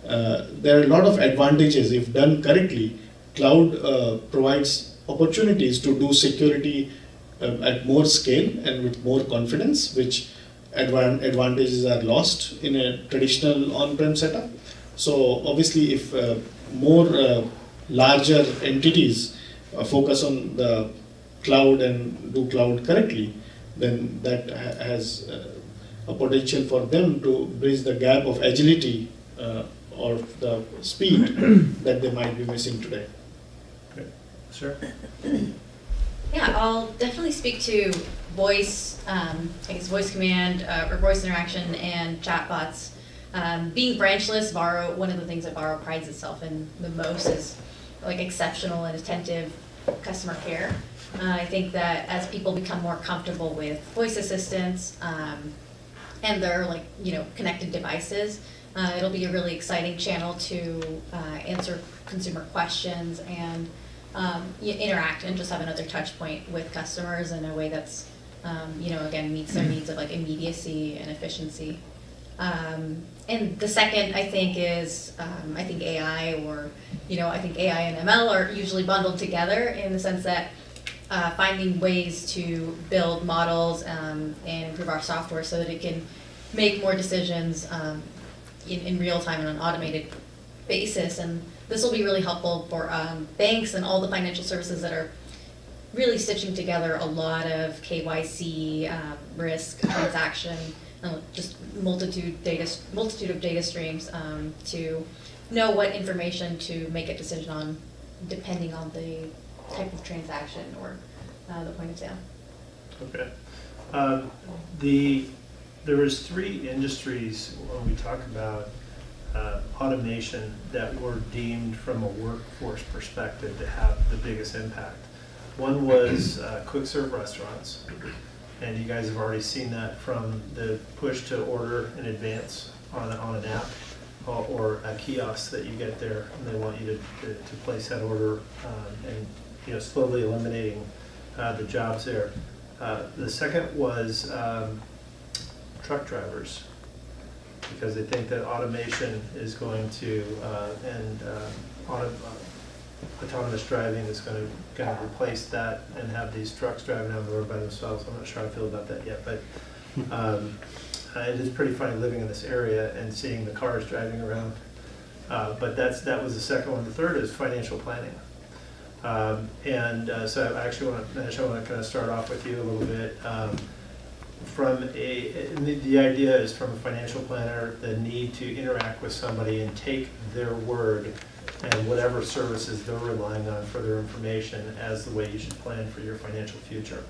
S13: there are a lot of advantages. If done correctly, cloud provides opportunities to do security at more scale and with more confidence, which advantages are lost in a traditional on-prem setup. So obviously, if more larger entities focus on the cloud and do cloud correctly, then that has a potential for them to bridge the gap of agility or the speed that they might be missing today.
S6: Okay. Sure.
S7: Yeah, I'll definitely speak to voice, voice command or voice interaction and chatbots. Being branchless, one of the things that Varo prides itself in the most is like exceptional and attentive customer care. I think that as people become more comfortable with voice assistants and their connected devices, it'll be a really exciting channel to answer consumer questions and interact and just have another touch point with customers in a way that's, again, meets their needs of like immediacy and efficiency. And the second, I think, is AI I think AI and ML are usually bundled together in the sense that finding ways to build models and improve our software so that it can make more decisions in real time on an automated basis. And this will be really helpful for banks and all the financial services that are really stitching together a lot of KYC, risk, transaction, just multitude of data streams to know what information to make a decision on depending on the type of transaction or the point of sale.
S6: Okay. There was 3 industries when we talk about automation that were deemed from a workforce perspective to have the biggest impact. One was quick serve restaurants, and you guys have already seen that from the push to order in advance on an app or a kiosk that you get there, and they want you to place that order and slowly eliminating the jobs there. The second was truck drivers. because they think that automation is going to, and autonomous driving is going to kind of replace that and have these trucks driving down the road by themselves. I'm not sure how I feel about that yet, but it is pretty funny living in this area and seeing the cars driving around. But that was the second one. The third is financial planning. So I actually want to kind of start off with you a little bit. The idea is from a financial planner, the need to interact with somebody and take their word and whatever services they're relying on for their information as the way you should plan for your financial future.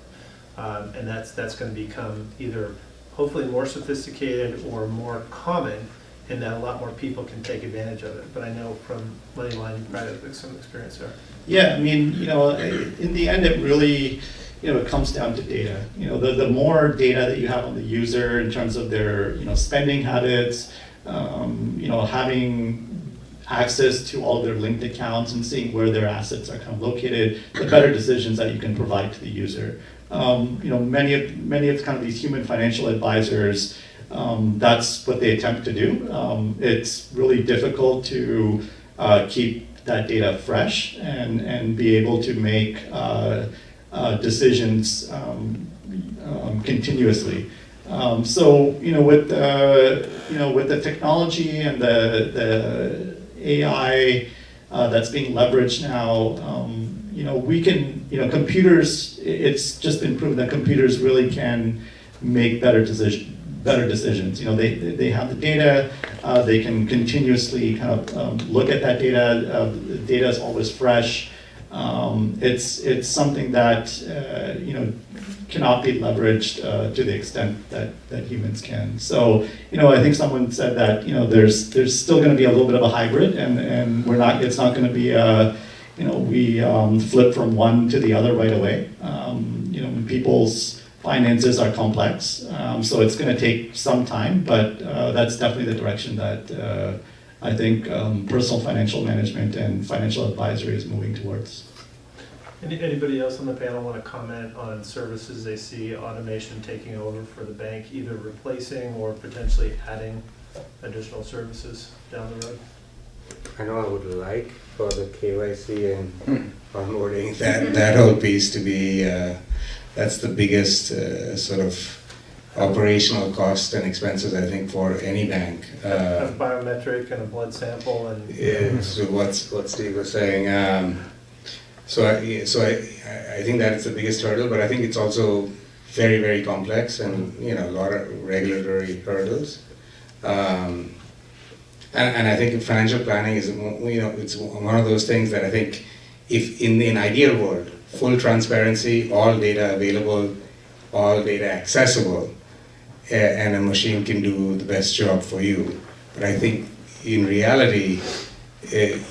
S6: And that's going to become either hopefully more sophisticated or more common, in that a lot more people can take advantage of it. But I know from Moneyline, you probably have some experience there.
S11: Yeah, I mean, in the end, it really, it comes down to data. The more data that you have on the user in terms of their, spending habits, having access to all their linked accounts and seeing where their assets are kind of located, the better decisions that you can provide to the user. Many of kind of these human financial advisors, that's what they attempt to do. It's really difficult to keep that data fresh and be able to make decisions continuously. So with the technology and the AI that's being leveraged now, we can, computers. It's just been proven that computers really can make better decisions. They have the data. They can continuously kind of look at that data. The data is always fresh. It's something that cannot be leveraged to the extent that humans can. So I think someone said that there's still going to be a little bit of a hybrid, and it's not going to be we flip from one to the other right away. People's finances are complex, so it's going to take some time, but that's definitely the direction that I think personal financial management and financial advisory is moving towards.
S6: Anybody else on the panel want to comment on services they see automation taking over for the bank, either replacing or potentially adding additional services down the road?
S9: I know I would like for the KYC and onboarding that whole piece to be, that's the biggest sort of operational cost and expenses, I think, for any bank.
S6: A biometric and a blood sample and...
S9: Yeah, so what Steve was saying. So I think that is the biggest hurdle, but I think it's also very, very complex and a lot of regulatory hurdles. And I think financial planning is it's one of those things that I think if in an ideal world, full transparency, all data available, all data accessible, and a machine can do the best job for you. But I think in reality,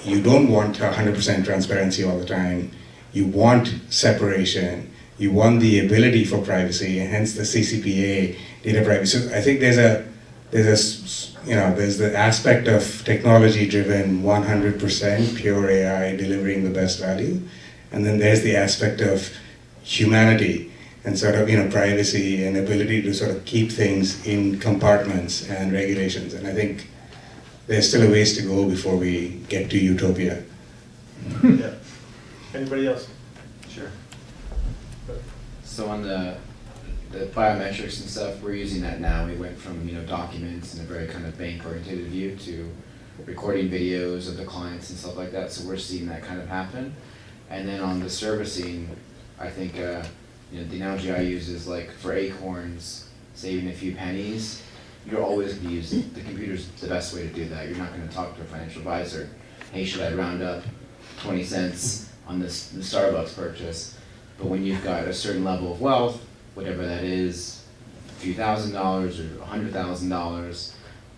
S9: you don't want 100% transparency all the time. You want separation. You want the ability for privacy, and hence the CCPA data privacy. So I think there's the aspect of technology-driven 100% pure AI delivering the best value, and then there's the aspect of humanity and sort of privacy and ability to sort of keep things in compartments and regulations. And I think there's still a ways to go before we get to utopia.
S6: Yeah. Anybody else?
S12: Sure. So on the biometrics and stuff, we're using that now. We went from documents and a very kind of bank-oriented view to recording videos of the clients and stuff like that. So we're seeing that kind of happen. And then on the servicing, I think the analogy I use is like for acorns, saving a few pennies. You're always going to use the computer's the best way to do that. You're not going to talk to a financial advisor. Hey, should I round up 20 cents on the Starbucks purchase? But when you've got a certain level of wealth, whatever that is, a few $1,000 or $100,000,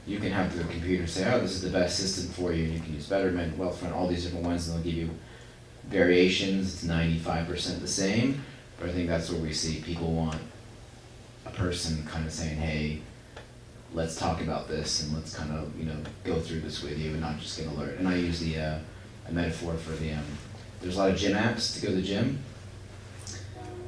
S12: you can have the computer say, oh, this is the best system for you. And you can use Betterment, Wealthfront, all these different ones, and they'll give you variations. It's 95% the same. But I think that's where we see people want a person kind of saying, hey, let's talk about this and let's kind of go through this with you and not just get an alert. And I use a metaphor for there's a lot of gym apps to go to the gym.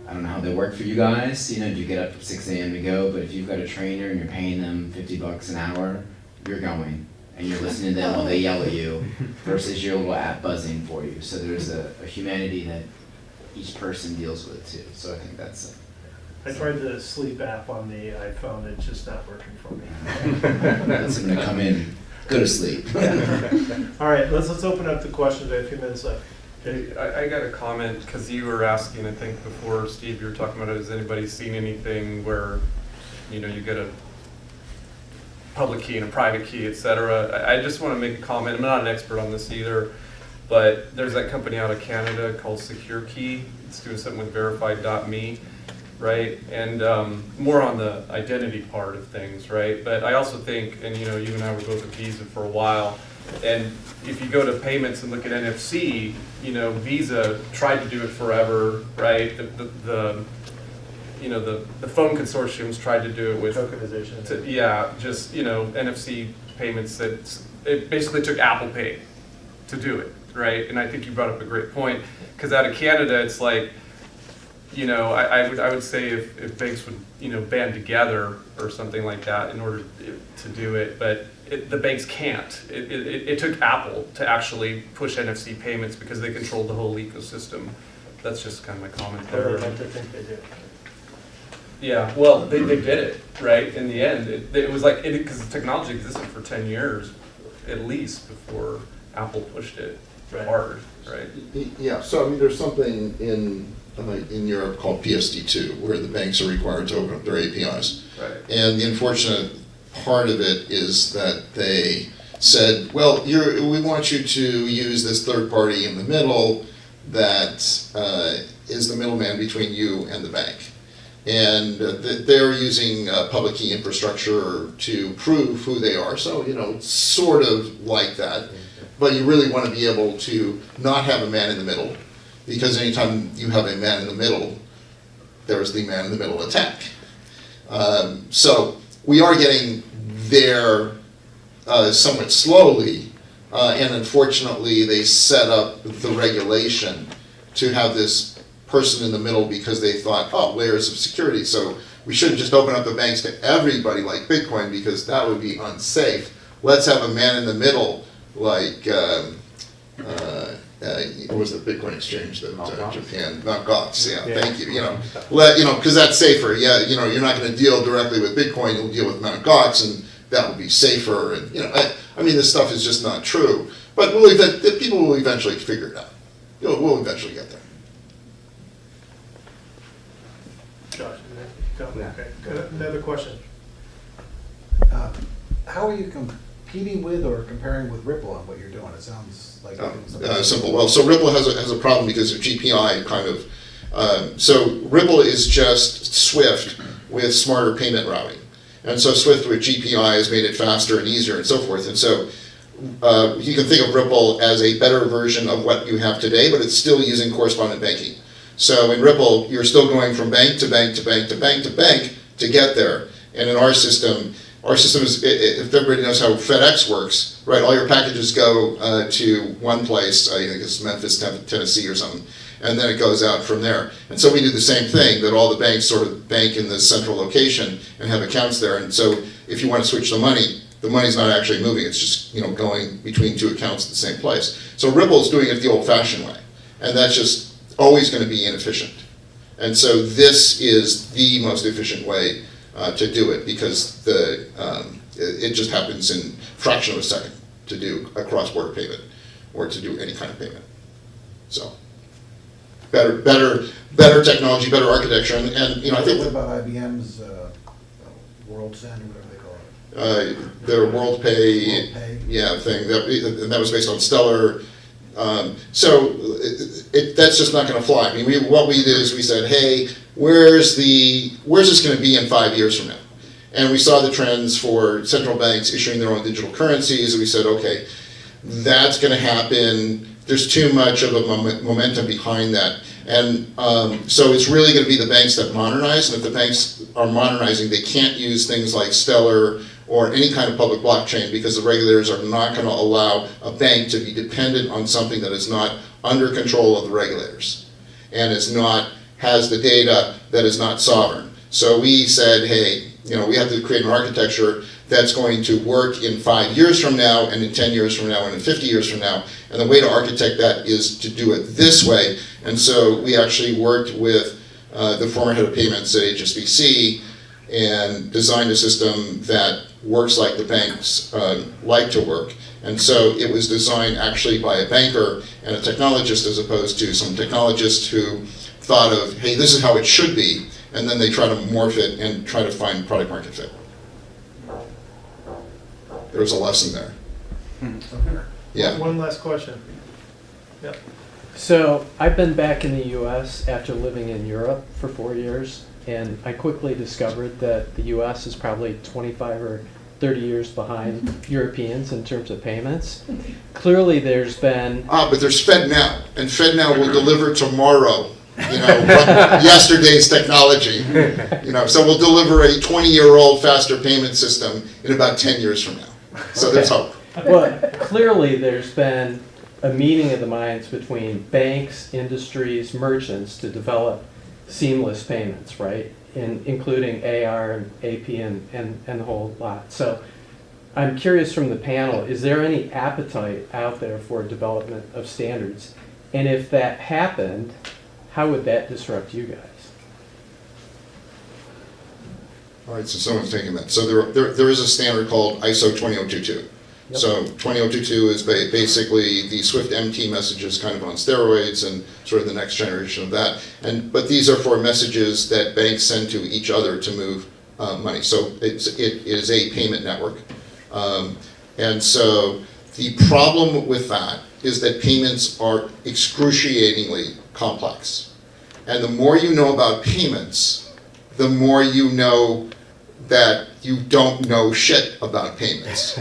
S12: I don't know how they work for you guys. Do you get up at 6 a.m. to go? But if you've got a trainer and you're paying them $50 an hour you're going and you're listening to them while they yell at you versus your little app buzzing for you. So there's a humanity that each person deals with too. So I think that's
S6: I tried the sleep app on the iPhone, it's just not working for me.
S12: that's going to come in, go to sleep.
S6: All right, let's open up the questions. We have a few minutes left.
S14: Hey, I got a comment because you were asking, I think before, Steve, you were talking about, has anybody seen anything where, you get a public key and a private key, et cetera. I just want to make a comment. I'm not an expert on this either, but there's that company out of Canada called Secure Key. It's doing something with verified.me, right? And more on the identity part of things, right? But I also think, and you and I were both at Visa for a while, and if you go to payments and look at NFC, Visa tried to do it forever, right? The phone consortiums tried to do it with
S6: tokenization.
S14: NFC payments. It basically took Apple Pay to do it, right? And I think you brought up a great point because out of Canada, it's like, I would say if banks would band together or something like that in order to do it, but the banks can't. It took Apple to actually push NFC payments because they controlled the whole ecosystem. That's just kind of my comment
S6: What do
S14: there.
S6: they like to think they do?
S14: Yeah, well, they did it, right? In the end, it was like, because the technology existed for 10 years at least before Apple pushed it hard, right?
S2: Yeah, so there's something in Europe called PSD2 where the banks are required to open up their APIs.
S14: Right.
S2: And the unfortunate part of it is that they said, well, we want you to use this third party in the middle that is the middleman between you and the bank. And they're using public key infrastructure to prove who they are. So, it's sort of like that. But you really want to be able to not have a man in the middle, because anytime you have a man in the middle, there's the man in the middle attack. So we are getting there somewhat slowly, and unfortunately they set up the regulation to have this person in the middle because they thought, layers of security, so we shouldn't just open up the banks to everybody like Bitcoin because that would be unsafe. Let's have a man in the middle like, what was the Bitcoin exchange that Japan, Mt. Gox, thank you, because that's safer. You're not going to deal directly with Bitcoin, you'll deal with Mt. Gox, and that will be safer, and this stuff is just not true. But people will eventually figure it out. We'll eventually get there.
S6: Josh, okay. Another question.
S1: How are you competing with or comparing with Ripple on what you're doing? It sounds like you're doing something
S2: simple. Well, so Ripple has a problem because of GPI kind of. So Ripple is just Swift with smarter payment routing. And so Swift with GPI has made it faster and easier and so forth. And so you can think of Ripple as a better version of what you have today, but it's still using correspondent banking. So in Ripple, you're still going from bank to bank to bank to bank to bank to get there. And in our system is, if everybody knows how FedEx works, right, all your packages go to one place, I think it's Memphis, Tennessee or something, and then it goes out from there. And so we do the same thing, that all the banks sort of bank in this central location and have accounts there. And so if you want to switch the money's not actually moving, it's just going between two accounts at the same place. So Ripple's doing it the old-fashioned way, and that's just always going to be inefficient. And so this is the most efficient way to do it, because it just happens in a fraction of a second to do a cross-border payment or to do any kind of payment. So better technology, better architecture, and I think.
S1: What about IBM's World Send, whatever they call it?
S2: Their WorldPay, thing, that was based on Stellar. So that's just not going to fly. I mean, what we did is we said, hey, where's this going to be in 5 years from now? And we saw the trends for central banks issuing their own digital currencies, and we said, okay, that's going to happen. There's too much of a momentum behind that. And so it's really going to be the banks that modernize, and if the banks are modernizing, they can't use things like Stellar or any kind of public blockchain, because the regulators are not going to allow a bank to be dependent on something that is not under control of the regulators and has the data that is not sovereign. So we said, hey, we have to create an architecture that's going to work in 5 years from now, and in 10 years from now, and in 50 years from now. And the way to architect that is to do it this way. And so we actually worked with the former head of payments at HSBC and designed a system that works like the banks like to work. And so it was designed actually by a banker and a technologist, as opposed to some technologist who thought of, hey, this is how it should be, and then they try to morph it and try to find product market fit. There was a lesson there. Yeah.
S6: One last question. Yep.
S1: So I've been back in the US after living in Europe for 4 years, and I quickly discovered that the US is probably 25 or 30 years behind Europeans in terms of payments. Clearly there's been...
S2: But there's FedNow, and FedNow will deliver tomorrow, yesterday's technology. So we'll deliver a 20-year-old faster payment system in about 10 years from now. So there's hope.
S1: Well, clearly there's been a meeting of the minds between banks, industries, merchants to develop seamless payments, right? Including AR and AP and the whole lot. So I'm curious from the panel, is there any appetite out there for development of standards? And if that happened, how would that disrupt you guys?
S2: All right, so someone's taking that. So there is a standard called ISO 20022. Yep. So 20022 is basically the Swift MT messages kind of on steroids and sort of the next generation of that. But these are for messages that banks send to each other to move money. So it is a payment network. And so the problem with that is that payments are excruciatingly complex. And the more you know about payments, the more you know that you don't know shit about payments.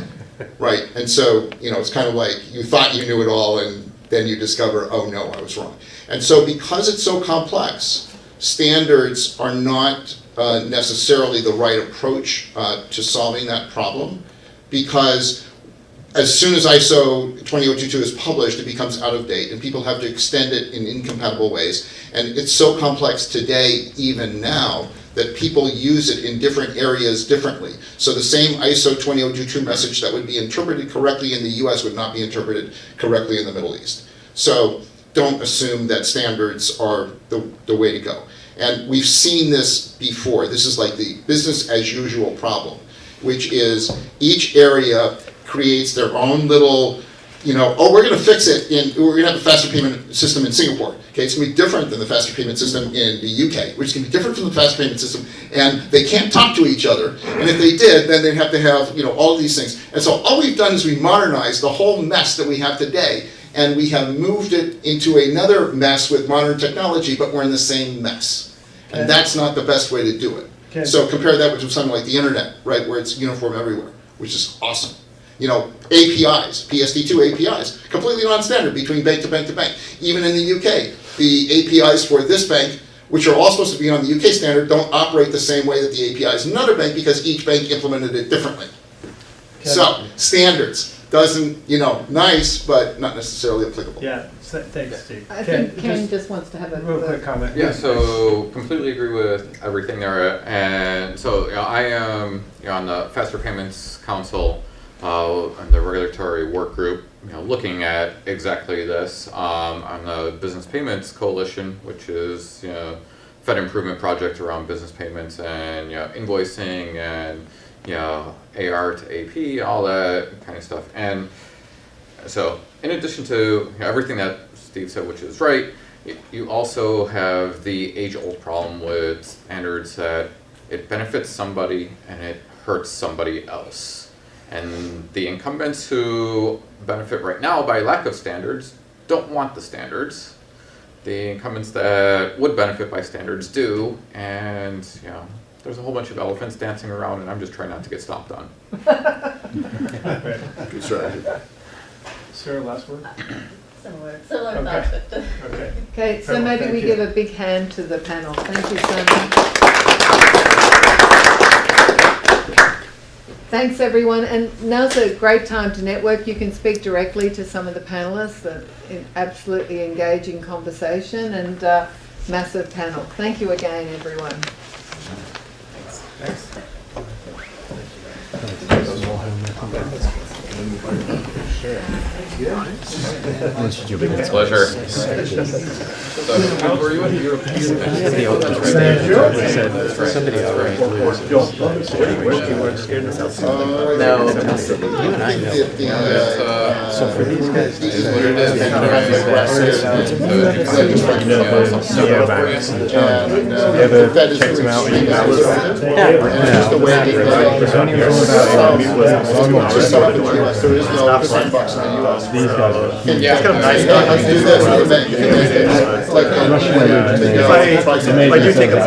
S2: Right, and so, it's kind of like you thought you knew it all and then you discover, oh no, I was wrong. And so because it's so complex, standards are not necessarily the right approach to solving that problem, because as soon as ISO 20022 is published, it becomes out of date and people have to extend it in incompatible ways. And it's so complex today, even now, that people use it in different areas differently. So the same ISO 20022 message that would be interpreted correctly in the US would not be interpreted correctly in the Middle East. So don't assume that standards are the way to go. And we've seen this before. This is like the business as usual problem, which is each area creates their own little, we're going to fix it, we're going to have a faster payment system in Singapore. Okay, it's going to be different than the faster payment system in the UK, which is going to be different from the faster payment system, and they can't talk to each other. And if they did, then they'd have to have, all of these things. And so all we've done is we modernized the whole mess that we have today, and we have moved it into another mess with modern technology, but we're in the same mess. And that's not the best way to do it. So compare that with something like the internet, right, where it's uniform everywhere, which is awesome. APIs, PSD2 APIs, completely non-standard between bank to bank to bank. Even in the UK, the APIs for this bank, which are all supposed to be on the UK standard, don't operate the same way that the APIs in another bank because each bank implemented it differently. So, standards, doesn't, nice, but not necessarily applicable.
S6: Yeah, thanks, Steve.
S4: I think Ken just wants to have a
S6: real quick comment.
S10: Yeah, so completely agree with everything there. And so I am on the Faster Payments Council and the regulatory work group, looking at exactly this. On the Business Payments Coalition, which is Fed improvement project around business payments and invoicing and AR to AP, all that kind of stuff. And so, in addition to everything that Steve said, which is right, you also have the age-old problem with standards that it benefits somebody and it hurts somebody else. And the incumbents who benefit right now by lack of standards don't want the standards. The incumbents that would benefit by standards do, and there's a whole bunch of elephants dancing around, and I'm just trying not to get stomped on.
S2: Good strategy.
S6: Sarah, last word?
S7: Similar thoughts, but
S4: Okay, so maybe we give a big hand to the panel. Thank you so much. Thanks everyone, and now's a great time to network. You can speak directly to some of the panelists, absolutely engaging conversation, and massive panel. Thank you again everyone.
S6: Thanks.
S10: Pleasure. So, how were you? You were
S1: Somebody already loses.
S2: No,
S1: You and I know. So for these guys,
S10: It is what it is.
S2: the Fed is checks them out and just the way it is. There is no sandbox in the US.
S14: These guys are.
S10: Yeah.
S14: It's kind of nice.
S2: Let's do this. Like,
S14: If I do take a